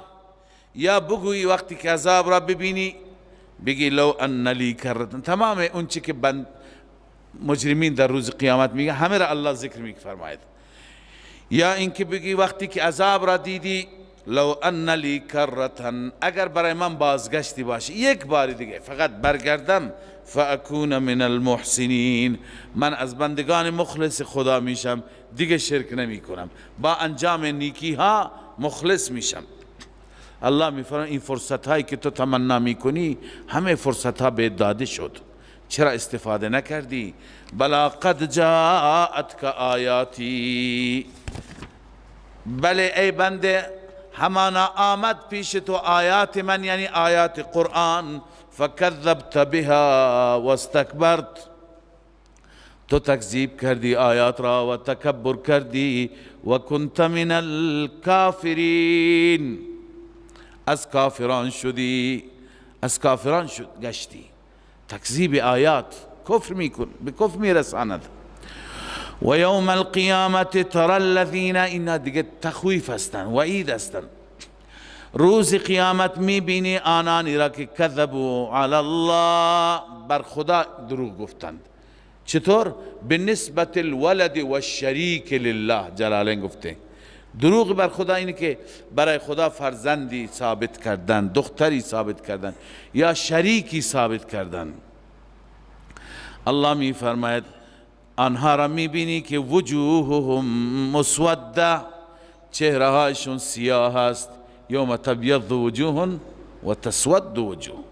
یا بگویی وقتی که عذاب را ببینی بگی لو ان لی کرة، تمام اون چی که مجرمین در روز قیامت میگه همه را الله ذکر میفرماید. یا اینکه بگی وقتی که عذاب را دیدی لو ان لی کرة، اگر برای من بازگشتی باشه یک بار دیگه فقط برگردم، فاکون من المحسنین، من از بندگان مخلص خدا میشم، دیگه شرک نمی کنم، با انجام نیکی ها مخلص میشم. الله میفرماید این فرصت هایی که تو تمنا میکنی همه فرصت ها به داده شد، چرا استفاده نکردی؟ بلا قد جاءتک آیاتی، بله ای بنده همانا آمد پیش تو آیات من، یعنی آیات قرآن، فکذبت بها واستکبرت، تو تکذیب کردی آیات را و تکبر کردی، و کنت من الکافرین، از کافران شدی، از کافران گشتی. تکذیب آیات کفر میکن، به کفر میرساند. و یوم القیامت ترى الذین، اینا دیگه تخویف هستن، وعید هستن. روز قیامت میبینی آنانی را که کذبوا علی الله، بر خدا دروغ گفتند. چطور؟ به نسبت الولد و الشریک لله، جلالین گفته دروغ بر خدا اینه که برای خدا فرزندی ثابت کردن، دختری ثابت کردن یا شریکی ثابت کردن. الله می فرماید آنها را می بینی که وجوههم مسوده، چهره هایشون سیاه است. یوم تبیض وجوه و تسود وجوه،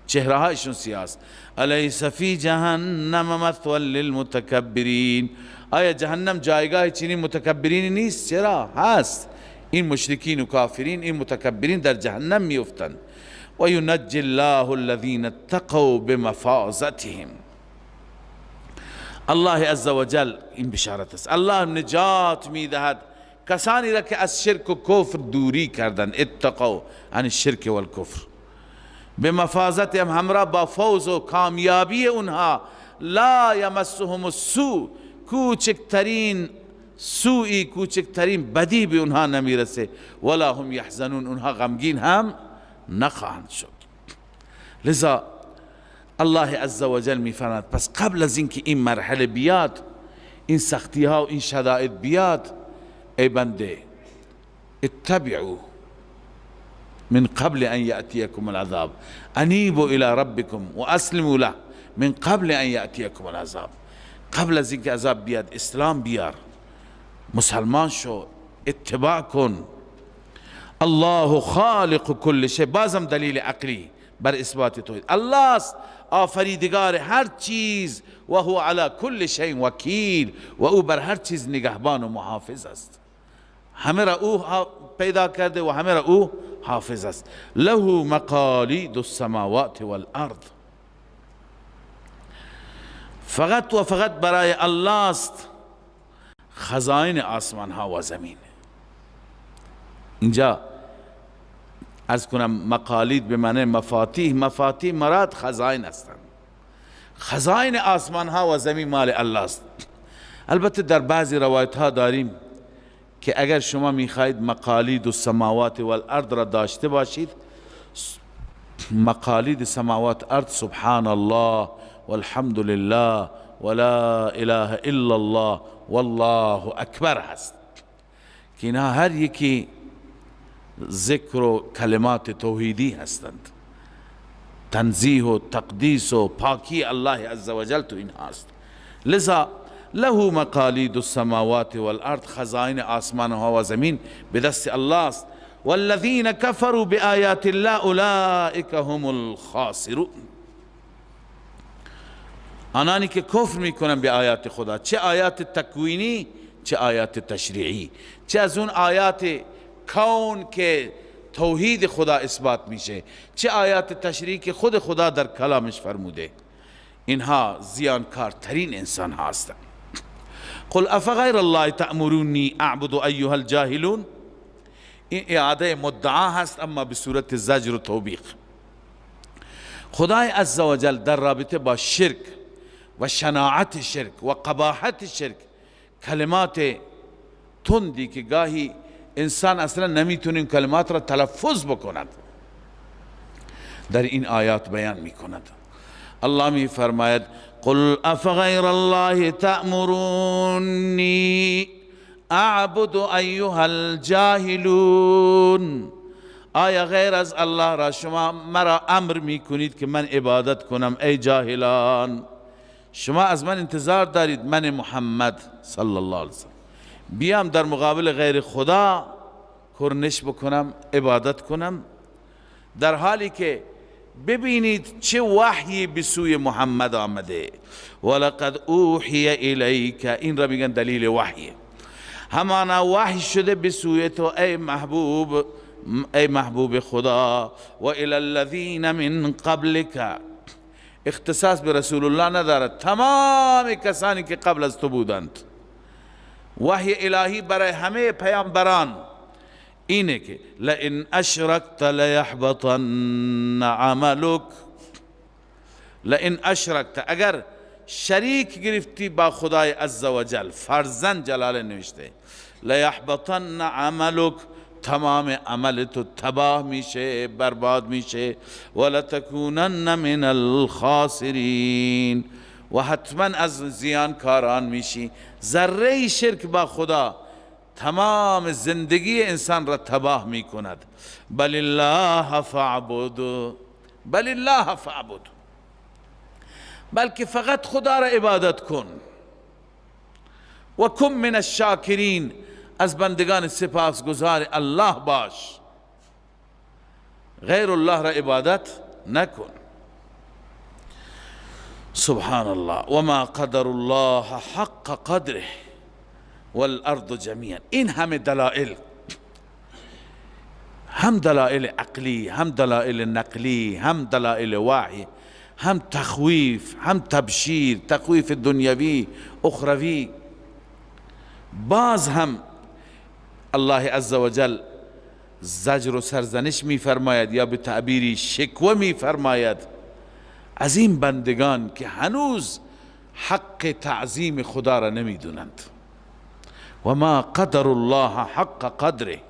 چهره هایشون سیاه است. الیس فی جهنم مثوى للمتکبرین، آیا جهنم جایگاه چنین متکبرین نیست؟ چرا هست. این مشرکین و کافرین، این متکبرین در جهنم میافتند. و ینجی الله الذین اتقوا بمفازتهم، الله عزوجل این بشارت است، الله نجات میدهد کسانی را که از شرک و کفر دوری کردند. اتقوا عن الشرک والکفر، بمفازتهم، همراه با فوز و کامیابی اونها. لا یمسهم السوء، کوچکترین سوئی، کوچکترین بدی به اونها نمیرسه. ولا هم یحزنون، اونها غمگین هم نخواهند شد. لذا الله عزوجل میفرماید پس قبل از اینکه این مرحله بیاد، این سختی ها و این شدائد بیاد، ای بنده اتبعوا من قبل ان یأتیکم العذاب، انیبوا الى ربکم و اسلموا له من قبل ان یأتیکم العذاب. قبل از اینکه عذاب بیاد اسلام بیار، مسلمان شو، اتباع کن. الله خالق کل شیء، بازم دلیل عقلی بر اثبات توحید. الله است آفریدگار هر چیز، و هو علی کل شیء وکیل، و او بر هر چیز نگهبان و محافظ است. همه را او پیدا کرده و همه را او حافظ است. له مقالید السماوات والارض، فقط و فقط برای الله است خزائن آسمان ها و زمین. اینجا عرض کنم مقالید به معنی مفاتیح، مفاتیح مراد خزائن هستند. خزائن آسمان ها و زمین مال الله است. البته در بعضی روایت ها داریم که اگر شما میخواهید مقالید السماوات والارض را داشته باشید، مقالید سماوات ارض سبحان الله والحمد لله ولا اله الا الله والله اکبر هست که اینها هر یکی ذکر و کلمات توحیدی هستند. تنزیه و تقدیس و پاکی الله عزوجل تو این هست. لذا له مقالید السماوات والارض، خزائن آسمان ها و زمین به دست الله است. والذین کفروا بآیات الله اولئک هم الخاسرون، آنانی که کفر میکنن به آیات خدا، چه آیات تکوینی چه آیات تشریعی، چه از اون آیات کون که توحید خدا اثبات میشه، چه آیات تشریعی که خود خدا در کلامش فرموده، اینها زیانکارترین انسان هستند. قل افغیر الله تأمرونی اعبد ایها الجاهلون، این اعاده مدعا هست اما به صورت زجر و توبیخ. خدای عزوجل در رابطه با شرک و شناعت شرک و قباحت شرک کلمات تندی که گاهی انسان اصلا نمیتونه این کلمات را تلفظ بکند در این آیات بیان میکند. الله می فرماید قل افغیر الله تأمرونی اعبد ایها الجاهلون، آیا غیر از الله را شما مرا امر میکنید که من عبادت کنم ای جاهلان؟ شما از من انتظار دارید من محمد صلی الله علیه وسلم بیام در مقابل غیر خدا کرنش بکنم، عبادت کنم، در حالی که ببینید چه وحی به سوی محمد آمده. ولقد اوحی الیک، این را میگن دلیل وحی، همانا وحی شده به سوی تو ای محبوب خدا. و الی الذین من قبلک، اختصاص به رسول الله ندارد، تمام کسانی که قبل از تو بودند. وحی الهی برای همه پیامبران اینه که لئن اشرکت لیحبطن عملک، لئن اشرکت، اگر شریک گرفتی با خدای عزوجل، فرزند جلاله نوشته، لیحبطن عملک، تمام عمل تو تباه میشه، برباد میشه. ولتکونن من الخاسرین، و حتما از زیانکاران میشی. ذره شرک با خدا تمام زندگی انسان را تباه میکند. بل الله فاعبد، بل الله فاعبد، بلکه فقط خدا را عبادت کن. و کن من الشاکرین، از بندگان سپاسگزار الله باش، غیر الله را عبادت نکن. سبحان الله. و ما قدر الله حق قدره والارض جمیعا، این همه دلائل، هم دلائل عقلی، هم دلائل نقلی، هم دلائل وحی، هم تخویف، هم تبشیر، تخویف دنیوی اخروی. باز هم الله عزوجل زجر و سرزنش می فرماید یا به تعبیری شکوه می فرماید از این بندگان که هنوز حق تعظیم خدا را نمی دونند. و ما قدر الله حق قدره،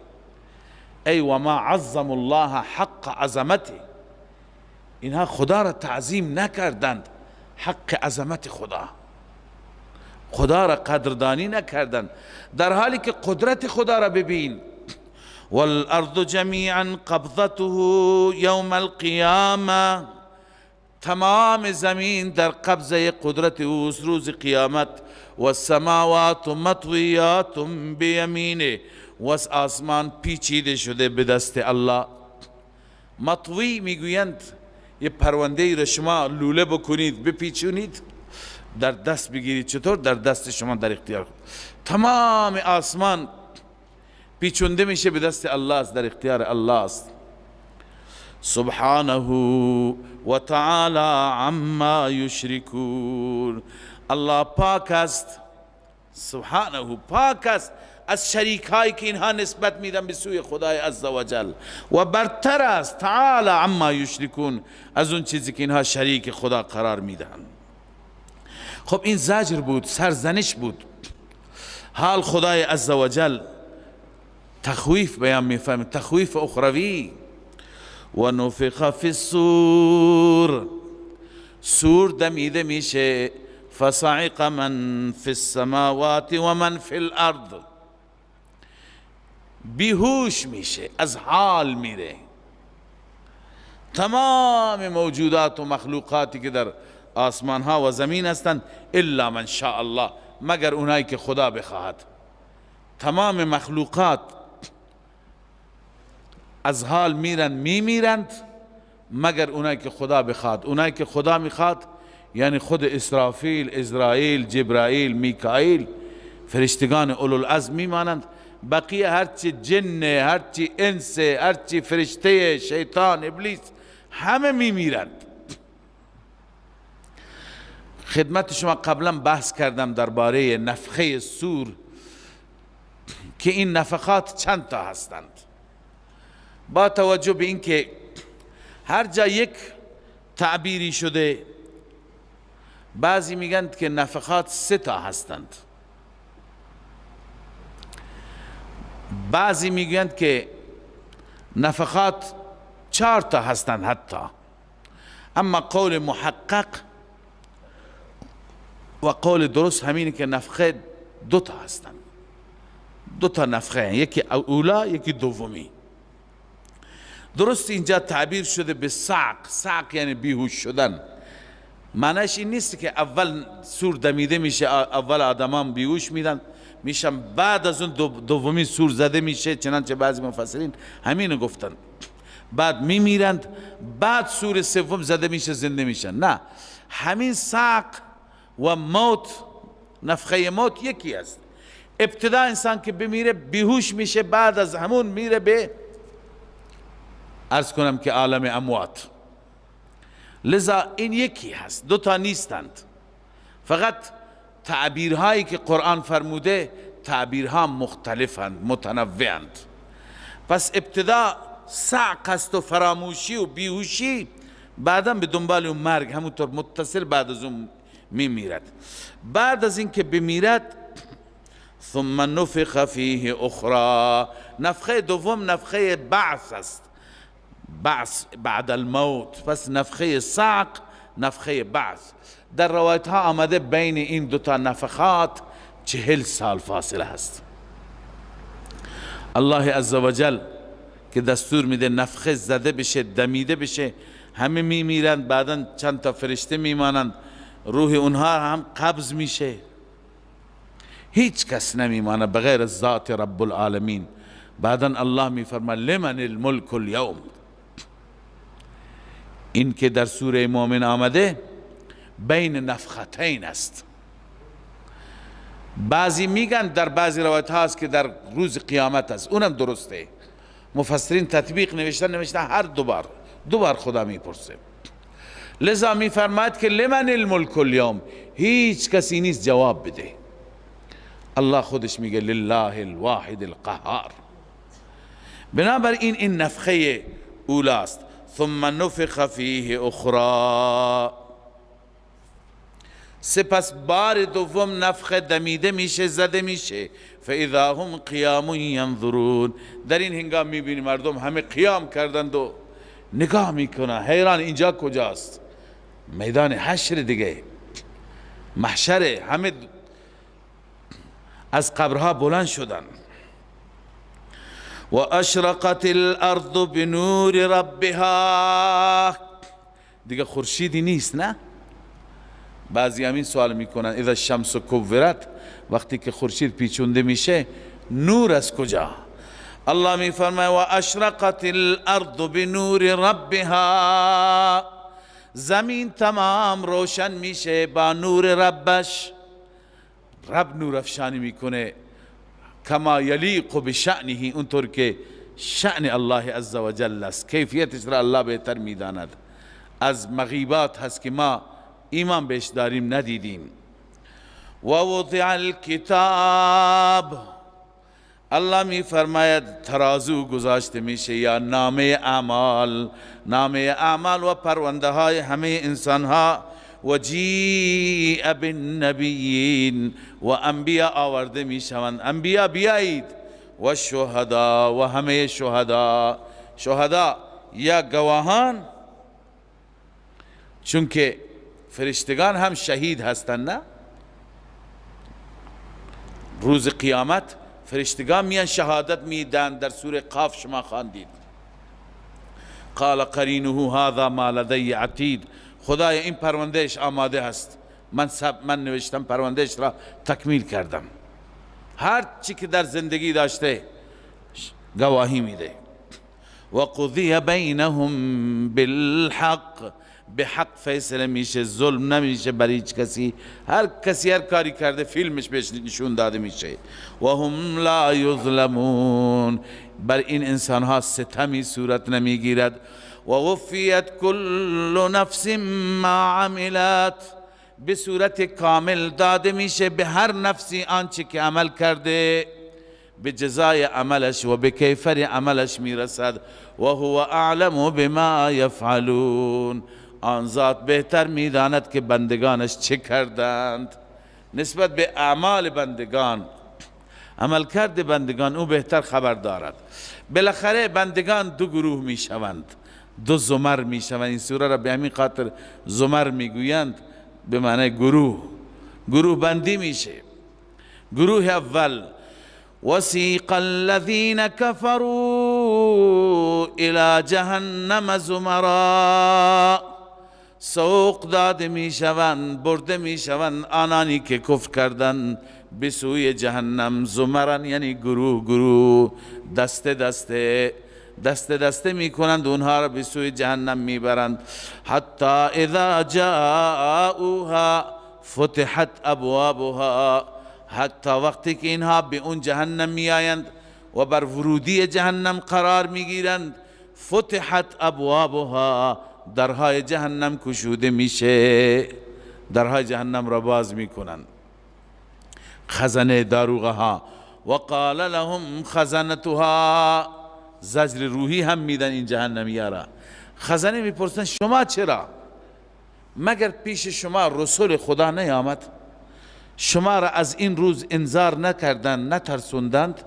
ای و ما عظم الله حق عظمته، اینها خدا را تعظیم نکردند، حق عظمت خدا، خدا را قدردانی نکردند، در حالی که قدرت خدا را ببین. والارض جمیعا قبضته یوم القیامه، تمام زمین در قبضه قدرت اوست روز قیامت. و السماوات مطویات بیمینه، و آسمان پیچیده شده به دست الله. مطوی میگویند یه پرونده ای را شما لوله بکنید، بپیچونید، در دست بگیرید، چطور؟ در دست شما در اختیار. تمام آسمان پیچونده میشه به دست الله است، در اختیار الله است. سبحانه و تعالی عما یشرکون، الله پاک است، سبحانه پاک است از شریک هایی که اینها نسبت میدن به سوی خدای عزوجل، و برتر است تعالی عما یشرکون از اون چیزی که اینها شریک خدا قرار میدن. خب این زجر بود، سرزنش بود. حال خدای عزوجل تخویف بیان میفهمه، تخویف اخروی. و نفخ فی الصور، سور دمیده میشه، فصعق من فی السماوات و من فی الارض، بیهوش میشه، از حال میره. تمام موجودات و مخلوقاتی که در آسمان ها و زمین هستند، الا من شاء الله، مگر اونایی که خدا بخواهد. تمام مخلوقات از حال میرن، میمیرند، مگر اونایی که خدا بخواد. اونایی که خدا میخواد یعنی خود اسرافیل، ازرائیل، جبرائیل، میکائیل، فرشتگان اولوالعزم میمانند. بقیه هرچی جن، هرچی انس، هرچی فرشته، شیطان، ابلیس، همه میمیرند. خدمت شما قبلا بحث کردم درباره نفخه صور که این نفخات چند تا هستند. با توجه به اینکه هر جا یک تعبیری شده، بعضی میگن که نفخات 3 تا هستند، بعضی میگن که نفخات 4 تا هستند حتی. اما قول محقق و قول درست همینه که نفخه 2 تا هستند. 2 تا نفخه، یکی اولا، یکی دومی. درست اینجا تعبیر شده به صعق. صعق یعنی بیهوش شدن. معنیش این نیست که اول سور دمیده میشه، اول آدمان بیهوش میشن، بعد از اون دومی سور زده میشه، چنانچه بعضی مفسرین همینو گفتن. بعد میمیرند، بعد سور سوم زده میشه، زنده میشن. نه، همین صعق و موت، نفخه موت یکی است. ابتدا انسان که بمیره بیهوش میشه، بعد از همون میره به، عرض کنم که عالم اموات. لذا این یکی هست، 2 تا نیستند. فقط تعبیرهایی که قرآن فرموده تعبیرها مختلفند، متنوعند. پس ابتدا صعق است و فراموشی و بیهوشی، بعدا به دنبال اون مرگ، همونطور متصل بعد از اون میمیرد. بعد از اینکه بمیرد، ثم نفخ فیه اخرى، نفخه دوم نفخه بعث است، بعث بعد الموت. پس نفخه صعق، نفخه بعث. در روایت ها آمده بین این 2 تا نفخات 40 سال فاصله هست. الله عزوجل که دستور میده نفخه زده بشه، دمیده بشه، همه میمیرند، بعدا چند تا فرشته میمانند، روح اونها هم قبض میشه، هیچ کس نمیمانه بغیر ذات رب العالمین. بعدا الله میفرما لمن الملک اليوم. این که در سوره مومن آمده بین نفختین است. بعضی میگن در بعضی روایت هاست که در روز قیامت است، اونم درسته. مفسرین تطبیق نوشتن هر 2 بار خدا میپرسه. لذا میفرماید که لمن الملک اليوم، هیچ کسی نیست جواب بده. الله خودش میگه لله الواحد القهار. بنابراین این نفخه اولاست. ثم نفخ فیه اخرى، سپس بار دوم نفخه دمیده میشه، زده میشه. فاذا هم قیام ینظرون، در این هنگام میبینی مردم همه قیام کردند و نگاه میکنن، حیران اینجا کجاست؟ میدان حشر دیگه، محشره. همه از قبرها بلند شدن. و اشرقت الارض بنور ربها، دیگه خورشیدی نیست. نه، بعضی همین سوال میکنن اذا الشمس کورت، وقتی که خورشید پیچونده میشه نور از کجا؟ الله میفرماید و اشرقت الارض بنور ربها، زمین تمام روشن میشه با نور ربش. رب نور افشانی میکنه کما یلیق بشأنه، اونطور که شأن الله عزوجل است، کیفیتش را الله بهتر میداند. از مغیبات هست که ما ایمان بهش داریم ندیدیم. و وضع الکتاب، الله می فرماید ترازو گذاشته میشه، یا نامه اعمال و پرونده های همه انسان ها. و جیء بالنبیین، و انبیاء آورده میشوند. انبیاء بیایید و شهدا و همه شهدا. شهدا یا گواهان، چون که فرشتگان هم شهید هستند، نه؟ روز قیامت فرشتگان میان شهادت میدن. در سوره قاف شما خواندید قال قرینه هذا ما لدی عتید. خدای این پروندهش آماده هست، من نوشتم، پروندهش را تکمیل کردم. هر چی که در زندگی داشته گواهی میده. و قضی بینهم بالحق، به حق فیصله میشه، ظلم نمیشه بر هیچ کسی. هر کسی هر کاری کرده فیلمش بهش نشون داده میشه. و هم لا یظلمون، بر این انسان ها ستمی صورت نمیگیرد. و وفیت کل نفس ما عملت، به صورت کامل داده میشه به هر نفسی آنچه که عمل کرده، به جزای عملش و به کیفر عملش میرسد. و هو اعلم بما یفعلون، آن ذات بهتر میداند که بندگانش چه کردند. نسبت به اعمال بندگان، عمل کرده بندگان، او بهتر خبر دارد. بالاخره بندگان دو گروه میشوند، دو زمر میشوند. این سوره را به همین خاطر زمر میگویند، به معنی گروه بندی میشه. گروه اول وسیق الذین کفروا الى جهنم زمرا، سوق داده میشوند، برده میشوند آنانی که کفر کردند به سوی جهنم. زمرن یعنی گروه، دسته میکنند اونها را به سوی جهنم میبرند. حتی اذا جاءوها فتحت ابوابها، حتی وقتی که اینها به اون جهنم میآیند و بر ورودی جهنم قرار میگیرند، فتحت ابوابها، درهای جهنم کشوده میشه، درهای جهنم را باز میکنند خزنه داروغها. و قال لهم خزنتها، زجر روحی هم میدن این جهنمی‌ها را. خزنه میپرسن شما چرا؟ مگر پیش شما رسول خدا نیامد؟ شما را از این روز انذار نکردند، نترسوندند؟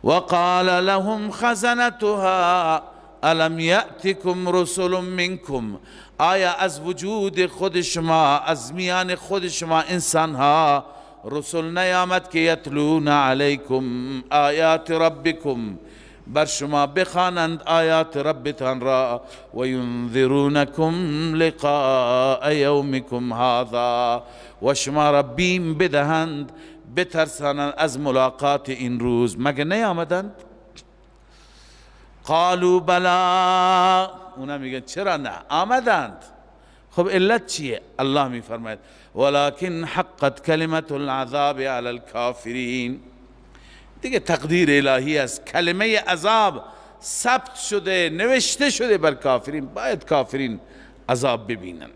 و قال لهم خزنتها الم یأتکم رسل منکم، آیا از وجود خود شما، از میان خود شما انسان ها رسول نیامد که یتلون علیکم آیات ربکم، بر شما بخوانند آیات ربتان را، و ینذرونکم لقاء یومکم هذا، و شما را بیم بدهند، بترسانند از ملاقات این روز. مگه نیامدند؟ قالوا بلا، اونا میگن چرا نه، آمدند. خب علت چیه؟ الله میفرماید ولكن حقت کلمت العذاب علی الکافرین، دیگه تقدیر الهی است، کلمه عذاب ثبت شده، نوشته شده بر کافرین، باید کافرین عذاب ببینن.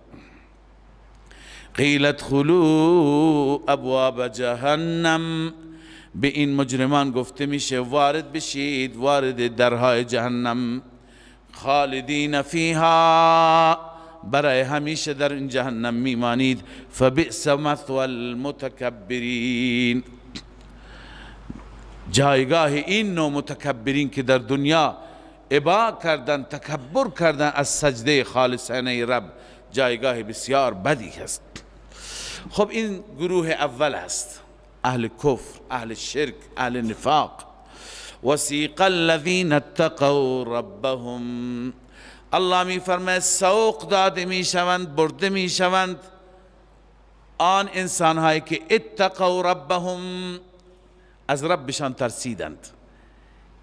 قیل ادخلوا ابواب جهنم، به این مجرمان گفته میشه وارد بشید، وارد درهای جهنم. خالدین فیها، برای همیشه در این جهنم میمانید. فبئس مثوى المتکبرین، جایگاه این نوع متکبرین که در دنیا ابا کردن، تکبر کردن از سجده خالصانه رب، جایگاه بسیار بدی هست. خب این گروه اول است، اهل کفر، اهل شرک، اهل نفاق. وسیق الذین اتقوا ربهم، الله می فرماید سوق داده می شوند، برده می شوند آن انسان هایی که اتقوا ربهم، از ربشان ترسیدند.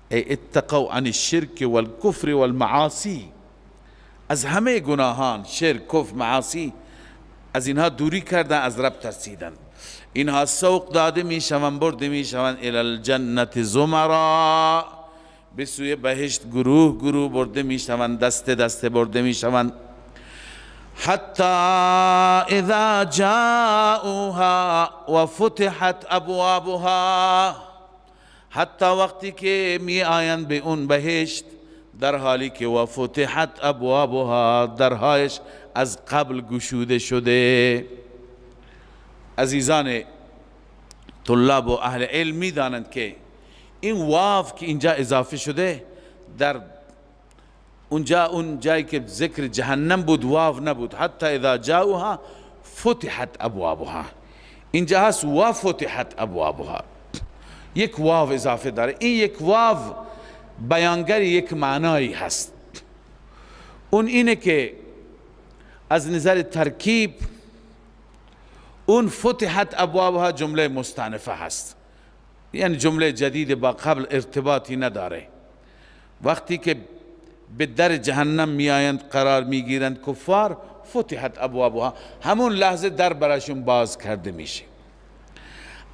ای اتقوا عن الشرک والکفر والمعاصی، از همه گناهان، شرک، کفر، معاصی، از اینها دوری کردن، از رب ترسیدند. اینها سوق داده می شوند، برده می شوند الی الجنت زمرا، به سوی بهشت گروه برده می شوند، دسته برده می شوند. حتی اذا جاءوها و فتحت ابوابها، حتی وقتی که می آیند به اون بهشت، در حالی که و فتحت ابوابها، درهایش از قبل گشوده شده. عزیزان طلاب و اهل علم می دانند که این واو که اینجا اضافه شده، در اونجا اون جایی که ذکر جهنم بود واو نبود. حتی اذا جاؤها فتحت ابوابها، اینجا هست و فتحت ابوابها، یک واو اضافه داره. این یک واو بیانگر یک معنایی هست. اون اینه که از نظر ترکیب اون فتحت ابوابها جمله مستأنفه هست، یعنی جمله جدید با قبل ارتباطی نداره. وقتی که به در جهنم میآیند قرار میگیرند کفار، فتحت ابوابها، همون لحظه در براشون باز کرده میشه.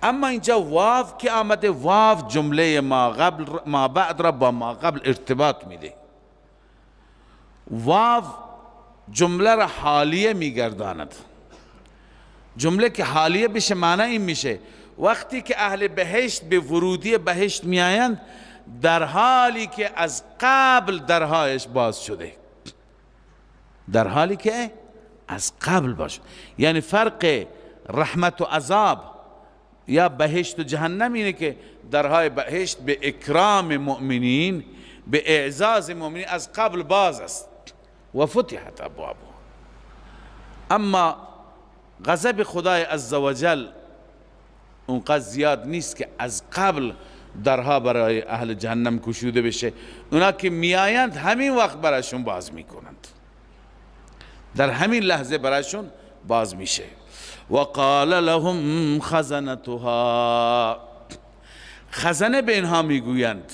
اما اینجا واو که آمده، واو جمله ما بعد را با ما قبل ارتباط میده. واو جمله را حالیه میگرداند. جمله که حالیه بشه معنی این میشه وقتی که اهل بهشت به ورودی بهشت میآیند در حالی که از قبل درهایش باز شده، در حالی که از قبل باز شده. یعنی فرق رحمت و عذاب یا بهشت و جهنم اینه که درهای بهشت به اکرام مؤمنین، به اعزاز مؤمنین از قبل باز است و فتحت ابوابها. اما غضب خدای عزوجل اونقدر زیاد نیست که از قبل درها برای اهل جهنم گشوده بشه. اونا که میآیند همین وقت برایشون باز میکنند، در همین لحظه برایشون باز میشه. وقال لهم خزنتها، خزنه به اینها میگویند،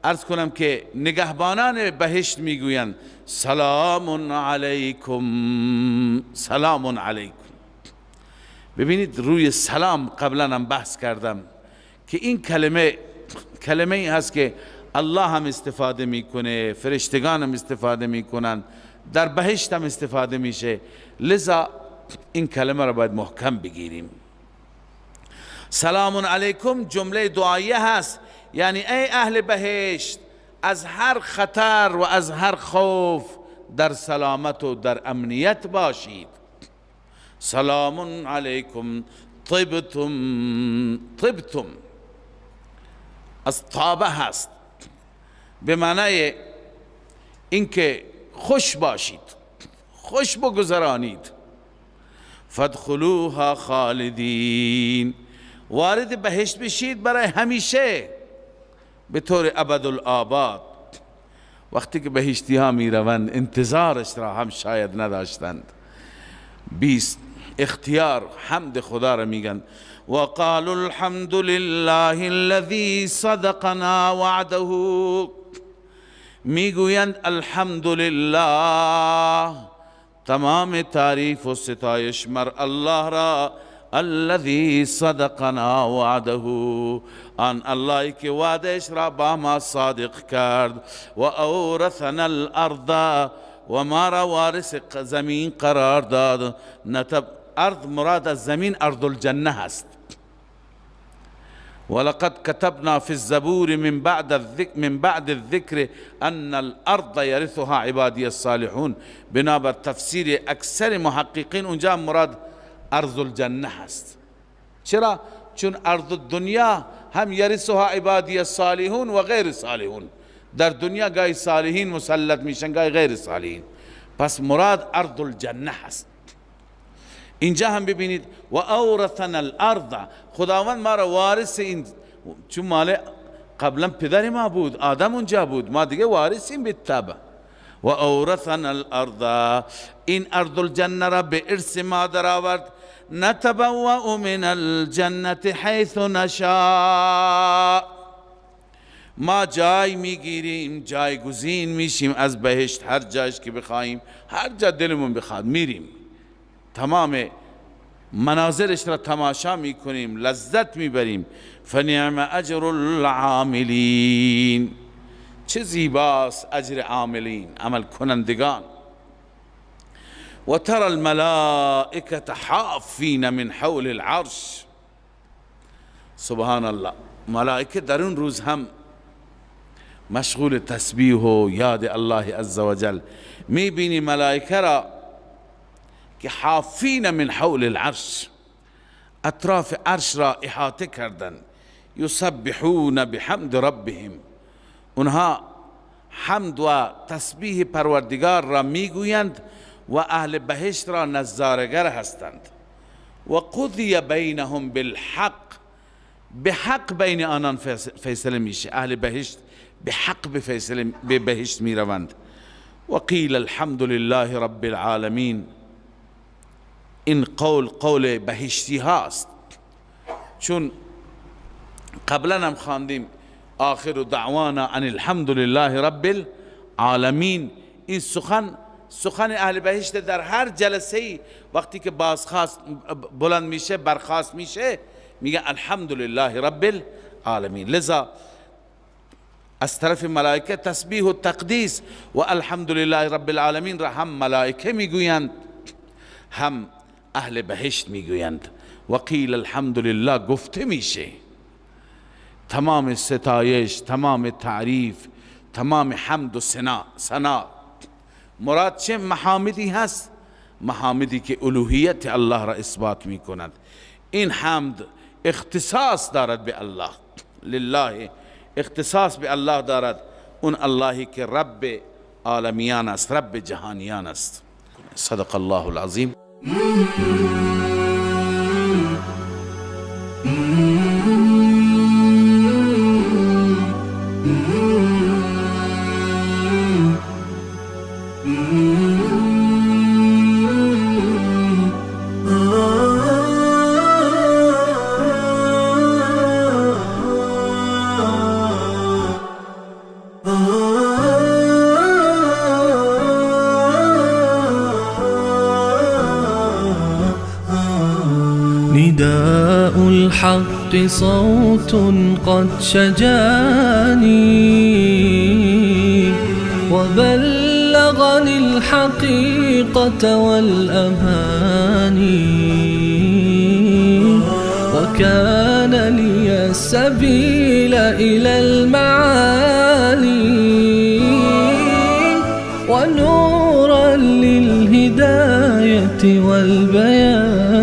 عرض کنم که نگهبانان بهشت میگویند سلام علیکم، سلام علیکم. ببینید روی سلام قبلا هم بحث کردم که این کلمه ای هست که الله هم استفاده میکنه، فرشتگان هم استفاده میکنن، در بهشت هم استفاده میشه، لذا این کلمه را باید محکم بگیریم. سلام علیکم جمله دعایه هست، یعنی ای اهل بهشت از هر خطر و از هر خوف در سلامت و در امنیت باشید. سلام علیکم طبتم، طبتم از طابه هست به معنای اینکه خوش باشید، خوش بگذرانید. فادخلوها خالدین، وارد بهشت بشید برای همیشه به طور ابدالآباد. وقتی که بهشتی ها می روند انتظارش را هم شاید نداشتند، بیست اختیار حمد خدا را میگن. وقالوا الحمد لله الذي صدقنا وعده، میگویند الحمدلله، تمام تعریف و ستایش مر الله را، الذي صدقنا وعده، آن اللهی که وعدش را با ما صادق کرد. و اورثنا الارض، و ما را وارث زمین قرار داد. نتب ارض مراد از زمین ارض الجنه هست. ولقد كتبنا في الزبور من بعد الذكر ان الارض يرثها عبادي الصالحون. بنابر تفسیر اکثر محققین اونجا مراد ارض الجنه هست. چرا؟ چون ارض الدنیا هم یرثها عبادی الصالحون و غیر صالحون، در دنیا گاهی صالحین مسلط میشن گاهی غیر صالحین، پس مراد ارض الجنه هست. اینجا هم ببینید و اورثنا الارض، خداوند ما را وارث این، چون مال قبلا پدر ما بود، آدم اونجا بود، ما دیگه وارثیم به تبع. و اورثنا الارض، این ارض الجنه را به ارث ما در آورد. نتبوأ من الجنة حیث نشاء، ما جای میگیریم، جایگزین میشیم از بهشت، هر جایش که بخوایم، هر جا دلمون بخواد میریم، تمام مناظرش را تماشا میکنیم، لذت میبریم. فنعم اجر العاملین، چه زیباست اجر عاملین، عمل کنندگان. و ترى الملائکة حافین من حول العرش، سبحان الله، ملائکه در اون روز هم مشغول تسبیح و یاد الله عزوجل. میبینی ملائکه را که حافین من حول العرش، اطراف عرش را احاطه کردند، یسبحون بحمد ربهم، اونها حمد و تسبیح پروردگار را میگویند و اهل بهشت را نظارگر هستند. و قضی بینهم بالحق، به حق بین آنان فیصله میشه. اهل بهشت به حق به بهشت میروند. و قیل الحمد لله رب العالمین، این قول بهشتی هاست، چون قبلا هم خواندیم آخر دعوانا ان الحمد لله رب العالمین. این سخن اهل بهشت در هر جلسه وقتی که بازخواست بلند میشه، برخاست میشه، میگه الحمد لله رب العالمین. لذا از طرف ملائکه تسبیح و تقدیس و الحمد لله رب العالمین را هم ملائکه میگویند هم اهل بهشت میگویند. و قیل الحمد لله گفته میشه، تمام ستایش، تمام تعریف، تمام حمد و ثنا مراد چه محامدی هست؟ محامدی که الوهیت الله را اثبات می کند. این حمد اختصاص دارد به الله، لله اختصاص به الله دارد، اون اللهی که رب عالمیان است، رب جهانیان است. صدق الله العظیم.
نداء الحق صوت قد شجاني وبلغني الحقيقة والأماني، وكان لي السبيل إلى المعالي ونورا للهداية والبيان.